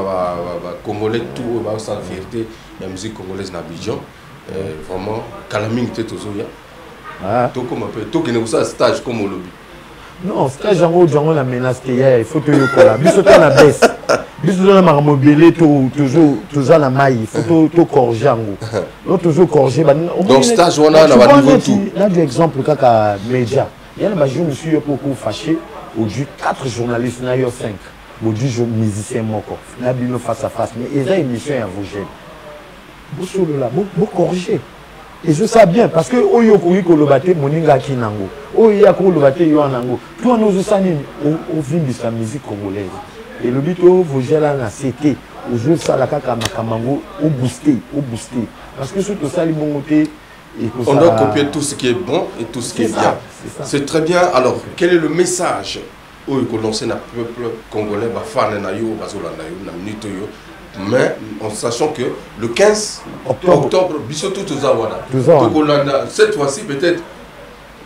Congolais tout, sa fierté, la musique congolaise na Abidjan. Vraiment, Kalaming était toujours là. Ah. Stage comme au lobby. Non, stage en haut, la menace qu'il y a, il faut que tu la baisse. La baisse. Bisous dans mobilé, toujours la maille, il faut tout corriger en haut. Toujours corriger. Donc, stage, on a un niveau tout. Là, par exemple, quand média, il y a un jour, je suis beaucoup fâché. Aujourd'hui, 4 journalistes, il y a 5. Aujourd'hui, je musicien moko. Il y a face à face. Mais il y a une émission à vous gêner. Vous corrigez. Et je sais bien, parce que Oyo Kuriko le bate, Moninga Kinango, Oya Kuriko le bate, Yoanango, toi nous sommes au vin de la musique congolaise. Et le but, vous gérez la CT, vous jouez ça la kaka makamango, au booster. Parce que surtout ça, les bons côtés. On doit copier tout ce qui est bon et tout ce qui est bien. C'est très bien. Alors, quel est le message où il commence à peuple congolais, fan na yo, bazola na yo, na minute yo. Mais en sachant que le 15 octobre, Bissoto Tozawana. Cette fois-ci, peut-être,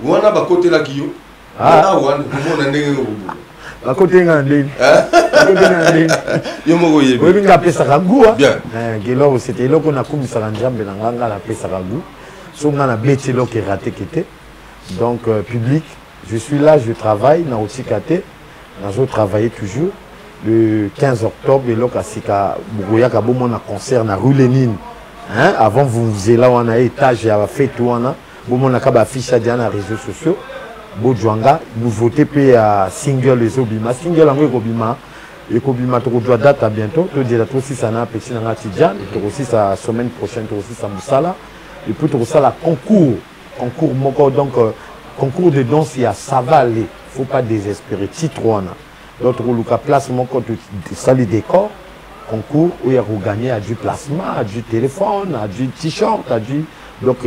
Wana va côté la Guillaume. Ah, Wana, on a un côté Ngandine. Yomogo Yébi. Oui, mais appelé Saragou. Bien. Gelor, c'était là qu'on a commis Saranjam, Benanga, la paix Saragou. Son a bêté là qui est raté qui était. Donc, public, je suis là, je travaille, dans Otikate, je travaille toujours. Le 15 octobre, et là, il y a un concert dans rue Lénine. Hein? Avant, vous faisiez là, on a un étage, il y a fait tout, on a affiché dans les réseaux sociaux. Bojouanga, nous votons à single les Obima. Single en Obima. Et Obima, tu dois date à bientôt. Tu diras aussi ça n'a petit dans Tidjan. Tu aussi la semaine prochaine, tu aussi ça Moussala. Et puis tu aussi la concours. Donc, concours de danse, il y a ça va aller. Il ne faut pas désespérer. Titre on a. Donc, tu as place mon compte ça les décors. Concours où il y a gagné à du placement, à du téléphone, à du t-shirt, à du. Donc,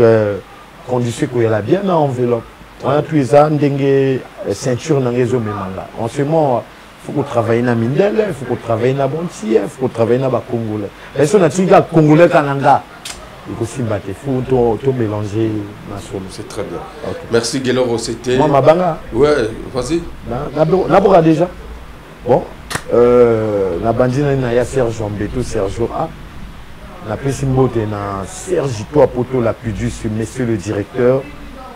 condition qu'il y a bien dans l'enveloppe. On a tous les ans des ceintures dans les hommes. En ce moment, il faut qu'on travaille dans Mindel, il faut qu'on travaille dans Bonti, il faut qu'on travaille dans Congolais. Et si on a tous les Congolais Kananga, il faut aussi battre, il faut tout mélanger. C'est très bien. Okay. Merci Guélor, c'était. Moi, ma banga. Ouais, vas-y. N'abora déjà. Bon, la bandine, il y a Serge Ambeto, Serge A. La Pessimbote, il y a Serge Toapoto, la plus douce, monsieur le directeur.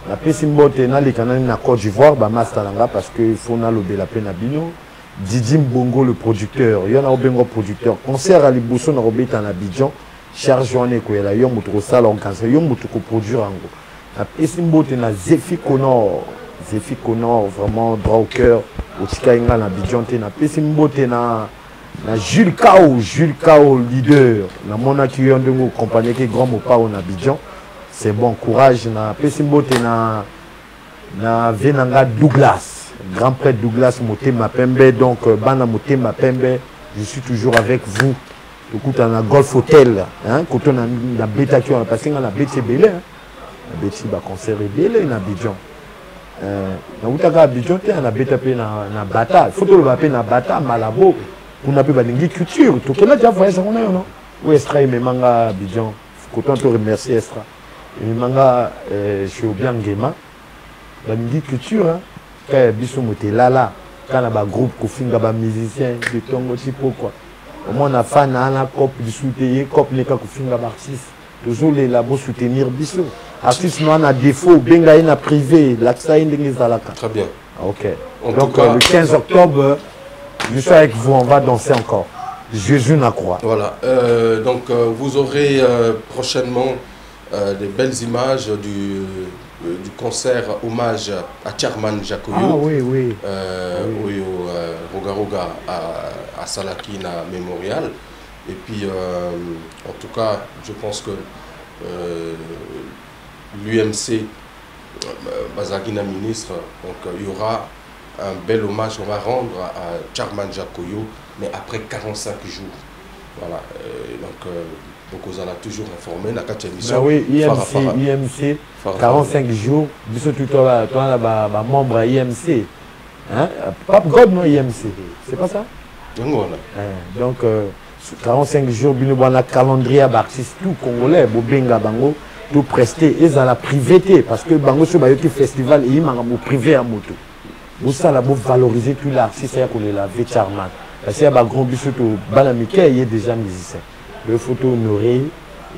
La Pessimbote, il y a les canaux de Côte d'Ivoire, parce qu'il faut la peine à Bino. Didi Mbongo, le producteur. Il y en a un producteur. Concert à Libousson, on a un Abidjan. Charge journée, il y a un autre salle organisée, il y a un autre produire en gros. La Pessimbote, il y a Zéphie Connor. Zéphie Connor, vraiment droit au cœur. Au Tikaïnga, na Abidjan, il y a Pessimbote, na Jules Kao, leader. Na Mona qui est en compagnie qui est grand mot pas en Abidjan. C'est bon courage. Na Pessimbote, na Venanga Douglas. Grand prêtre Douglas Motema Pembe. Donc, Bana Motema Pembe, je suis toujours avec vous. Du coup, on a Golf Hotel. Hein, quand on a la bêta qui on a passé, on a bêta belé. La bêta va concert belé en Abidjan. Na utaka Abidjan, on a bêta na Bata. Il faut que le bapé na Bata, Malabo. On a pu balingi culture. Tout que là, déjà voyez ça qu'on a, non? Ou Estra et Memanga Abidjan. Faut qu'on te remercie Estra. Et Memanga, je suis au bien Ngema. Balingi culture, hein. Quand Bissou Moté là, quand on a un groupe, qu'on a un musicien, de Tongo Tipo, quoi. Au moins, on a fan, on a un cop de soutenir, cop les cas qu'on a un artiste. Toujours les labos soutenir Bissou. Artiste, nous, on a défaut, benga a privé, l'accès est Zalaka. Très bien. Ok. Donc, le 15 octobre, je suis avec vous, on va danser encore. Jésus n'a croix. Voilà. Donc, vous aurez prochainement des belles images du concert hommage à Charman Jakoyo. Ah oui. Oui, au Roga à Salakina Mémorial. Et puis, en tout cas, je pense que l'UMC, Bazagina ministre, donc il y aura un bel hommage qu'on va rendre à Charman Jakoyo, mais après 45 jours. Voilà. Donc, vous allez toujours informer la émission. Oui, IMC, 45 jours. Surtout toi, membre à IMC. Hein? Pape God, non, IMC. C'est pas ça? Donc, 45 jours, il y a un calendrier à l'artiste tout congolais, Bobenga Bango, tout presté, et à la privété, parce que Bango, c'est un festival, il y a un privé à moto. Vous allez valoriser tout l'artiste, c'est la vie charmante. Parce qu'il y a un grand but, surtout, Balamike, il est déjà musicien. Le photo honoré,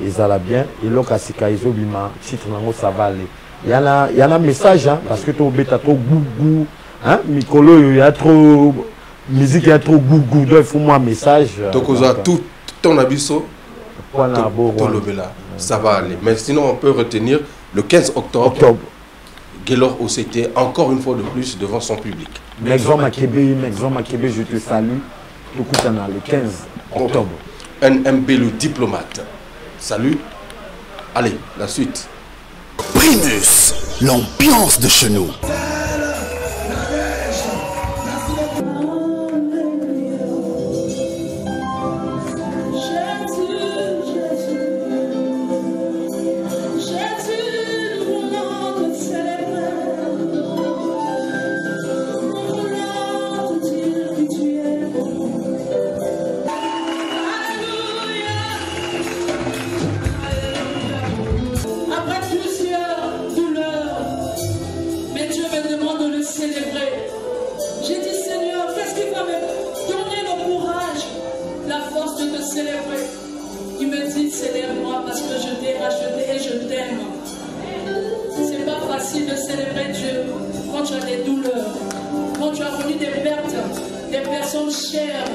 ils allaient bien, et là, Kassika, ils ont titre, ça va aller. Il y a un message, hein, parce que tu as trop goût, hein, Mikolo, il y a trop. Musique, il y a trop goût, il faut moi un message. Donc, tout ton abisso, ça va aller. Mais sinon, on peut retenir le 15 octobre. Guélor OCT, encore une fois de plus, devant son public. L'exemple à Québec, je te salue. Le 15 octobre. NMB, le diplomate. Salut. Allez, la suite. Primus, l'ambiance de chez nous. Célèbre-moi parce que je t'ai racheté et je t'aime. C'est pas facile de célébrer Dieu quand tu as des douleurs, quand tu as connu des pertes, des personnes chères.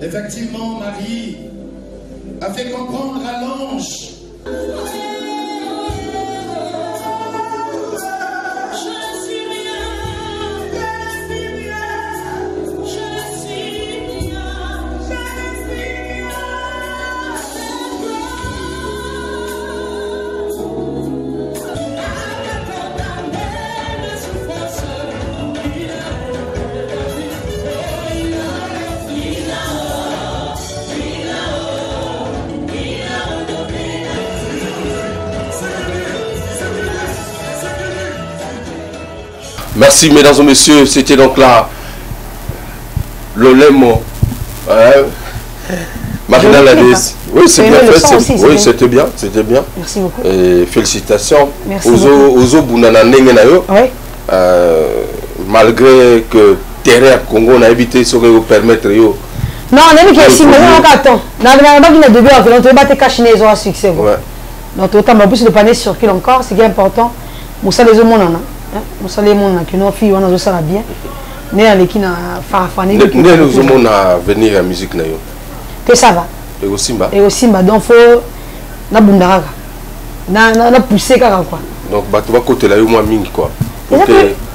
Effectivement, Marie a fait comprendre à l'ange Merci mesdames et messieurs, c'était donc là le Lemo. Marina Ladès. Oui, c'est bien fait. Oui, c'était bien, c'était bien. Merci beaucoup. Et félicitations. Merci aux Bunana Nengenayo. Malgré que Terre Congo n'a évité ce que vous permettre. Non, on a vu qu'il y a 6 mois, on a attend. On a début, on a battu cachiné, ils ont un succès. Donc, autant plus de panier circule encore, c'est important. Moussa les hommes, on a. Moussa les hommes, qui n'ont filles, on a ça bien. Mais avec qui n'a farfané. Nous hommes à venir à la musique. Que ça va. Et au Simba. Et au Simba, donc il faut. Na bundaraga. Na pousser quoi. Donc, tu vas côté là, il y a moins mingi quoi.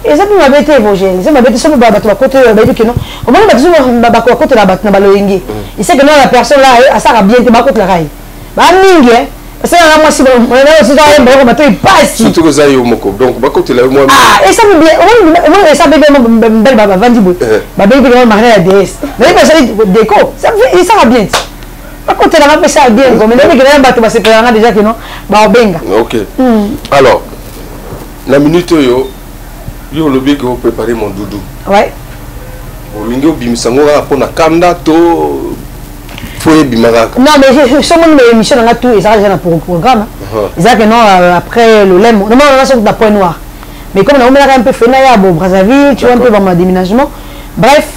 Et ça peut m'habiter évangile. Ça m'habite sur le bas, tu vas côté que non. Au moins, tu vas côté la batte, na baloyengi. Il sait que non, la personne là, ça va bien, tu vas côté la raille. Bah, mingi, hein. C'est là, moi, si on est aussi dans un bateau, il passe. Surtout que ça y est au moko. Donc, bah, côté là, moi. Ah, et ça me bien. Moi, ça me bien, belle baba, vendibou. Bah, belle belle, mariée à DS. Mais ça déco. Ça va bien. Par contre, là, on ça bien. Mais là, que là, bateau, c'est pas déjà que non. Bah, benga. Ok. Alors, la minute yo. Yo le bien que vous préparez mon doudou. Ouais. Au lingo bimisango pour na kanda to foye bimaraka. Non mais je suis mon émission dans la tout et ça déjà pour un programme. Ils que non après le lem. Non on a sur la point noir. Mais comme on a un peu fait na bon Brazzaville, tu vois un peu dans mon déménagement. Bref,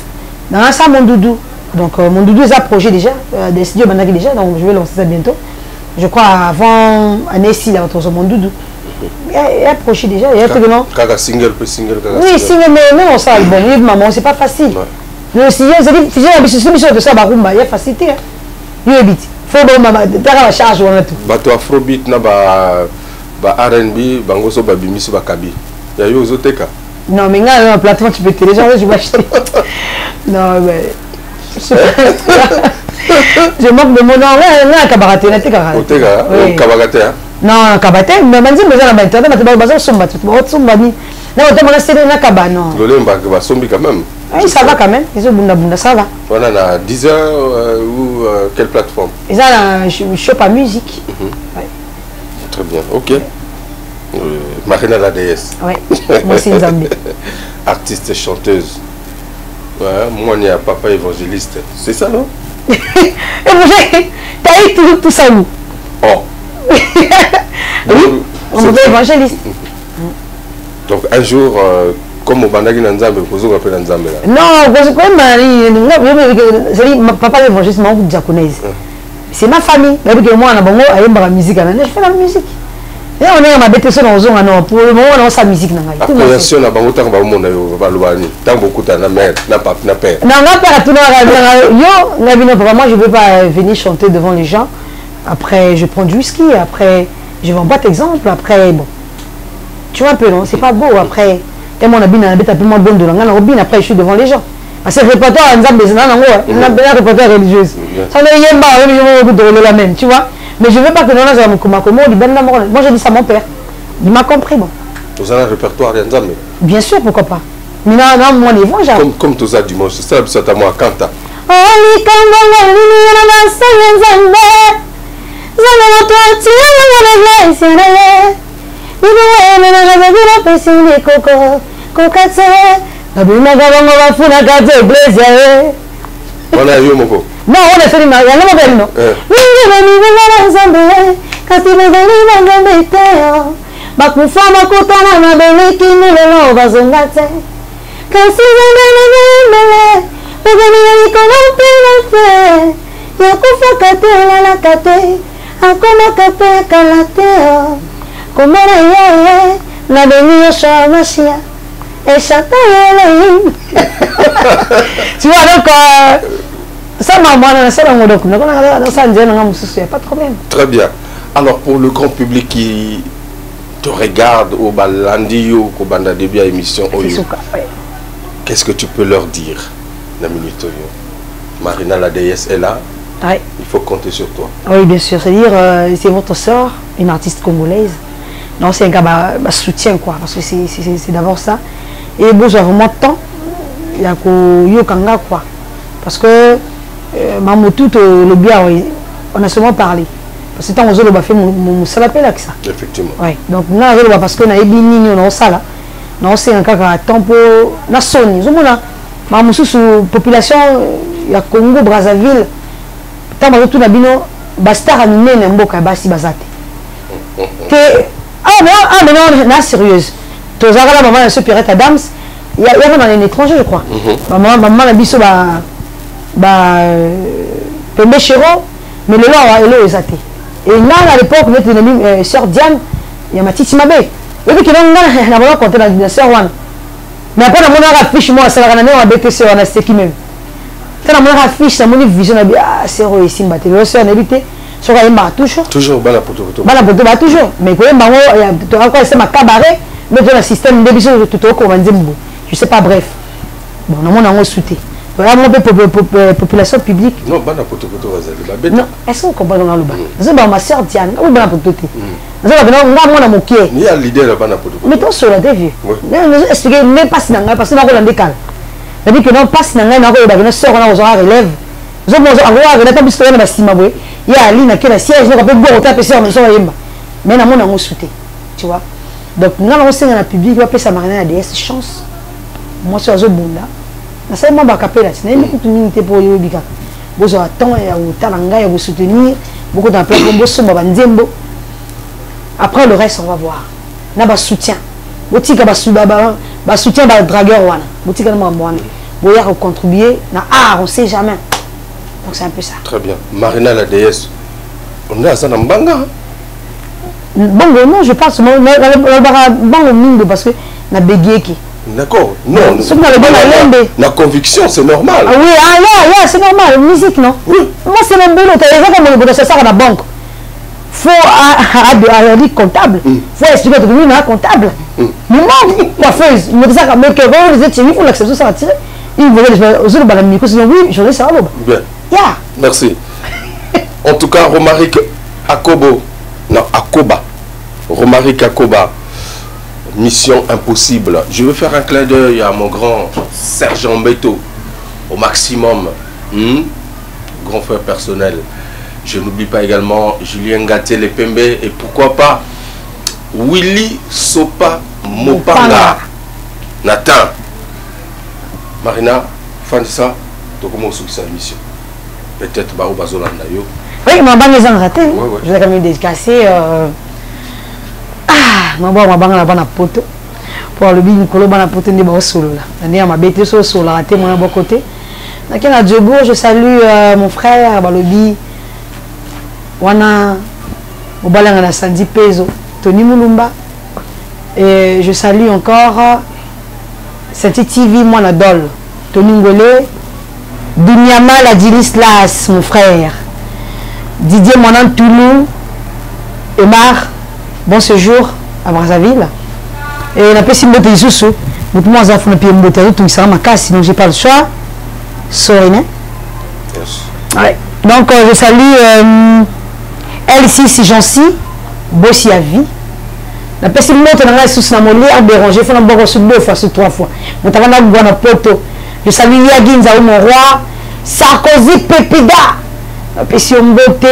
dans ça mon doudou. Donc mon doudou est un projet déjà des studios Banaki déjà donc je vais lancer ça bientôt. Je crois avant année 6 là autour de mon doudou. Il y a un projet déjà, il y a un non. Single. Oui, single, mais non, ça, bon, maman, c'est pas facile. Le single, c'est de ça, il y a facilité. Il y a vite. Il faut que la charge ou tout. Bato Afrobeat, R&B, Bangoso, Babimiso, Bakabi. Il y a eu aux autres cas. Non, mais là, la plateforme, tu peux télécharger, je vais acheter. Non, mais. Je manque de mon nom. Là, Kabaraté, là, t'es Kabaraté, hein? Non, Kabate, mais je suis en internet, je suis en quand même. Oui, ça va quand même. Ça va. Voilà, à 10 heures ou quelle plateforme? Ils ont un shop à musique. Très bien, ok. Marina la déesse. Oui, moi c'est Nzambe. Artiste chanteuse. Ouais, moi, il y a papa évangéliste. C'est ça, non? Et tu as eu tout ça où? Oh. Oui, on est évangéliste. Donc un jour, comme au Bandagi Nanzambe, vous avez appelé Nanzambe là? Non, parce que papa est évangéliste, c'est ma famille. Mais moi, je fais la musique. Je Et on est ma bête sur nos zones non pour le moment on sa musique na ngai. Appréciation na bango tanga ba mona yo ba lobani. Tant beaucoup na mère, na papa, na père. Non, on a pas tout yo, ngabino papa, moi je veux pas venir chanter devant les gens. Après je prends du whisky, après je vais en boîte exemple, après bon. Tu vois un peu non, c'est pas beau après. Et mon habit na bête un peu moins bonne de l'angana robine après je suis devant les gens. Parce que répertoire nzambe zana nango, na belle répertoire religieuse. Ça ne yemba, je vais la même, tu vois. Mais je ne veux pas que nous ayons moi je dis ça à mon père. Il m'a compris. Bon. Vous avez un répertoire d'Anzambe? Bien sûr, pourquoi pas. Mais non, mon niveau, comme tout ça dimanche, c'est ça, c'est à moi, Kanta. On a eu mon co. Non, on a fait une mariage, non, non. Bakufama kutana na beleki nilelo bazongate kasi nilele ugani yikono pele yakufa katela la kate akona kape kalate komera yeye na benio shamashia eshata yele. Tu vois donc ça maman ça la modok na ça nzena ngamususu pas de problème. Très bien. Alors pour le grand public qui te regarde au Balandio, au Banda début à émission, qu'est-ce que tu peux leur dire, la minute Marina la déesse est là. Ouais. Il faut compter sur toi. Oui, bien sûr. C'est-à-dire, c'est votre soeur, une artiste congolaise. Non, c'est un gars soutien quoi, parce que c'est d'abord ça. Et bon, j'ai vraiment temps, il y a Yokanga quoi, parce que Mamotou le bien, on a seulement parlé. Parce que tant que on a fait mon salapé là que ça. Effectivement. Oui. Donc là, parce que on a ébini, on a ça là. Non, c'est un cas qui temps pour la Sony. Nous avons ma population, il y a Congo, Brazzaville. Tant que tout nabino, basta ramener n'imboka basi bazate. Que mais non, là sérieuse. Tous les la maman de Pirate Adams, il y a dans un étranger je crois. Maman la biso Pembe Chéro, mais le là elle est exaté. Et là, à l'époque, notre sœur Diane, il y a ma petite Mabé. Et puis, on a vraiment compté la sœur Wan. Mais après, on a affiché, moi, ça va ramener à BTC, on a ce qui même. Quand on a affiché, ça m'a dit, vision, ah, c'est vrai, ici, le sœur, on a évité. Sur la toujours. Toujours, bala poto. Bala poto, toujours. Mais quand même, tu as encore c'est ma cabaret, mais dans le système de vision, tout au cours, on dit, je sais pas, bref. Bon, on a un soutien. Voilà mon population publique. Non, bana poto vas-y. Non, est-ce que vous comprenez dans le bas? C'est ma soeur Diane, où bana poto. Nous avons un moqué. Il y a l'idée de bana poto. Mais toi sur la dévie. Nous expliquer même pas si n'anga parce que nous avons décal. C'est-à-dire que non pas si n'anga n'a pas de soeur on a aux relève. Nous avons avoir on a pas besoin de Bastimabwe. Il y a Ali na qui la siège, nous avons beau taper sur nous sommes yemba. Mais na mon a soutien. Tu vois? Donc nous allons aussi dans la public, va payer sa marina à des chance. Moi sur zo bunda. Na sai mamba kapela c'est une opportunité pour yo bika bozo attend ya utalanga ya vous soutenir beaucoup d'emplois pour bosso banzembo. Après le reste on va voir na ba soutien botika ba soutien ba dragueur wana botika na mwana boya ko contribuer na on sait jamais donc c'est un peu ça. Très bien. Marina la déesse on a ça dans Mbanga. Bongo non je pense bango mingo parce que na begieki. D'accord. Non, la conviction, c'est normal. Ah oui, c'est normal. Musique, non? Oui. Moi, c'est mon boulot. Tu as comme on ça à la banque. Faut aller comptable. Faut expliquer que nous, on est comptable. Mais moi, coiffeuse, mais que vous êtes chez nous, il faut l'accepter, ça va tirer. Il voulait aux autres, madame Miko, sinon oui, je laisse ça. Bien. Merci. En tout cas, Romaric Akobo, non, Akoba. Romaric Akoba. Mission impossible. Je veux faire un clin d'œil à mon grand Sergent Beto, au maximum. Grand frère personnel. Je n'oublie pas également Julien Gaté Lepembe et pourquoi pas Willy Sopa Mopanga. Nathan. Marina, Fanissa, tu commences sur sa mission. Peut-être Barou Bazolanda yo. Oui, ma banque est en raté. Je vais quand même dédicacer. Ma banque la bonne poto pour le bien colo bonne poto de bas solo là. On ma bête sur la raté mon bon côté. Donc à Djebo, je salue mon frère Balobi. Wana au balanga na Sandy Peso. Tony Moulumba. Et je salue encore cette TV Mwana Dol, Tony Ngolé, Dunyama Ladinislas, mon frère, Didier Monan Toulou, Emar, bon séjour à Brazzaville. Et on a pas si mbote Isusu, donc moi j'ai fait un mbote tout ça ma casse, donc j'ai pas le choix. Sorry, né? Ouais. Donc je salue L6 si Jancy, Bossi à vie. La personne monte dans la sous namolé à déranger, il faut d'abord sur 2 fois, sur 3 fois. Mon travail n'a pas poto. Je salue Yaginza mon roi, Sarkozy Pépida. La personne monte,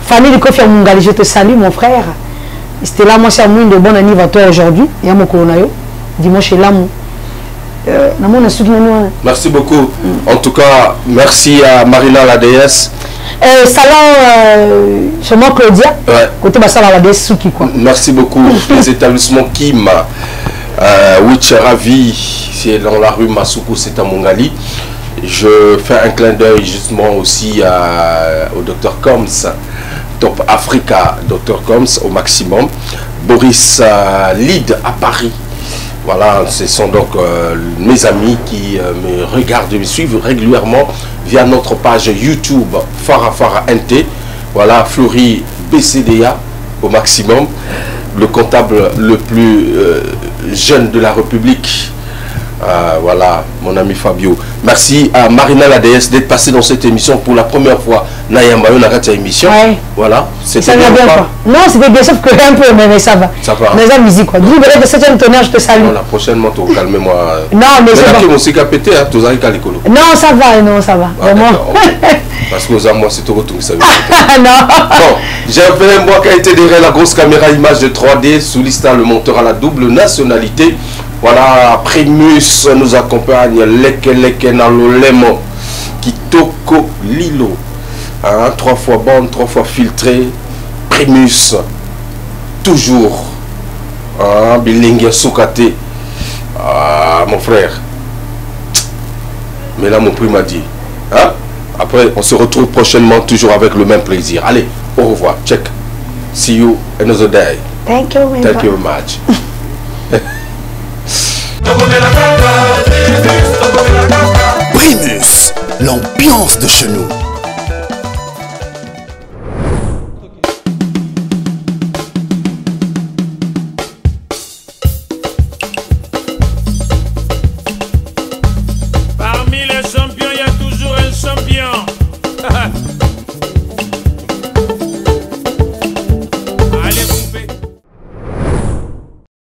famille de Kofi Mungali, je te salue mon frère. C'était là, moi c'est un de bon anniversaire aujourd'hui. Il y a mon coronayo. Dimanche là, merci beaucoup. En tout cas, merci à Marina la déesse. Salon chez moi Claudia. Ouais. Côté Bassala la déesse Souki quoi. Merci beaucoup. Les établissements Kim, Witch Ravi, c'est dans la rue Masuku, c'est à Mongali. Je fais un clin d'œil justement aussi au Dr Combs, Top Africa, Dr Combs au maximum. Boris Lid à Paris. Voilà, ce sont donc mes amis qui me regardent, me suivent régulièrement via notre page YouTube Farah NT. Voilà, Fleury BCDA au maximum, le comptable le plus jeune de la République. Voilà, mon ami Fabio. Merci à Marina la déesse d'être passée dans cette émission pour la première fois. Nayamba, on arrête cette émission. Ouais. Voilà, c'était bien pas. Non, c'était bien, sauf que un peu, mais ça va. Ça va. Mais la musique, quoi. Dis, de 7e tonnerre, je te salue. Non, la prochaine, tu calmez-moi. Non, mais c'est bon. Non, ça va, non, ça va. Vraiment. Parce que moi, c'est tout retour. Non. Bon, j'ai appelé moi qui a été derrière la grosse caméra image de 3D, sous l'ista le monteur à la double nationalité. Voilà, Primus nous accompagne, Leke Nalolemo, Kitoko Lilo, hein, 3 fois bonne, 3 fois filtré, Primus, toujours, hein, Bilingue Soukate, mon frère, mais là mon prix m'a dit, hein, après on se retrouve prochainement toujours avec le même plaisir. Allez, au revoir, check, see you another day. Thank you very much. Primus, l'ambiance de chez nous.